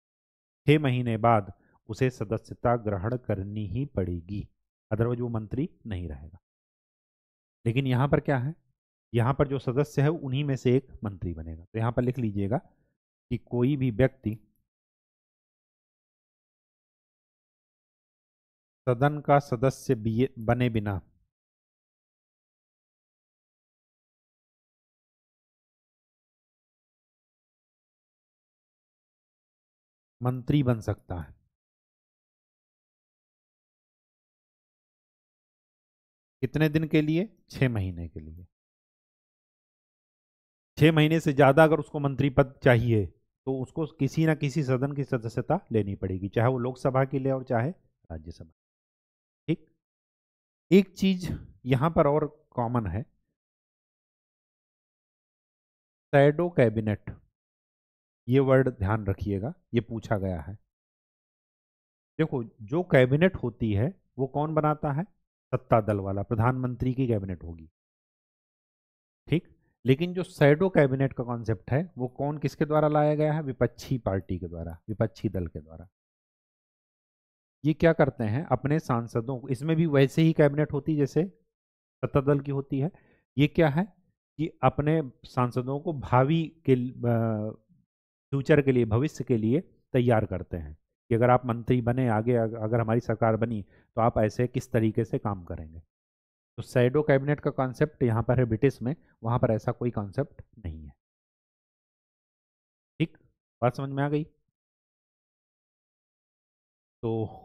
6 महीने बाद उसे सदस्यता ग्रहण करनी ही पड़ेगी, अदरवाइज वो मंत्री नहीं रहेगा। लेकिन यहाँ पर क्या है, यहाँ पर जो सदस्य है उन्हीं में से एक मंत्री बनेगा। तो यहाँ पर लिख लीजिएगा कि कोई भी व्यक्ति सदन का सदस्य बने बिना मंत्री बन सकता है। कितने दिन के लिए? 6 महीने के लिए। 6 महीने से ज्यादा अगर उसको मंत्री पद चाहिए तो उसको किसी ना किसी सदन की सदस्यता लेनी पड़ेगी, चाहे वो लोकसभा की ले और चाहे राज्यसभा। ठीक। एक चीज यहां पर और कॉमन है, शैडो कैबिनेट। ये वर्ड ध्यान रखिएगा, ये पूछा गया है। देखो, जो कैबिनेट होती है वो कौन बनाता है? सत्ता दल वाला, प्रधानमंत्री की कैबिनेट होगी। ठीक। लेकिन जो शैडो कैबिनेट का कॉन्सेप्ट है वो कौन, किसके द्वारा लाया गया है? विपक्षी पार्टी के द्वारा, विपक्षी दल के द्वारा। ये क्या करते हैं, अपने सांसदों को, इसमें भी वैसे ही कैबिनेट होती है जैसे सत्ता दल की होती है। ये क्या है कि अपने सांसदों को भावी के फ्यूचर के लिए, भविष्य के लिए तैयार करते हैं कि अगर आप मंत्री बने आगे, अगर हमारी सरकार बनी तो आप ऐसे किस तरीके से काम करेंगे। तो शैडो कैबिनेट का कॉन्सेप्ट यहाँ पर है ब्रिटिश में, वहाँ पर ऐसा कोई कॉन्सेप्ट नहीं है। ठीक, बात समझ में आ गई? तो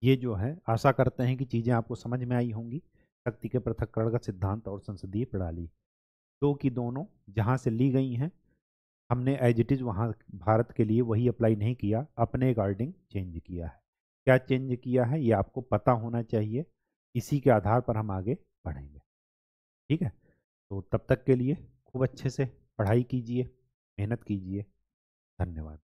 ये जो है, आशा करते हैं कि चीज़ें आपको समझ में आई होंगी। शक्ति के पृथक्करण का सिद्धांत और संसदीय प्रणाली, दो की दोनों जहाँ से ली गई हैं, हमने एज इट इज़ वहाँ भारत के लिए वही अप्लाई नहीं किया, अपने अकॉर्डिंग चेंज किया है। क्या चेंज किया है ये आपको पता होना चाहिए, इसी के आधार पर हम आगे बढ़ेंगे। ठीक है, तो तब तक के लिए खूब अच्छे से पढ़ाई कीजिए, मेहनत कीजिए। धन्यवाद।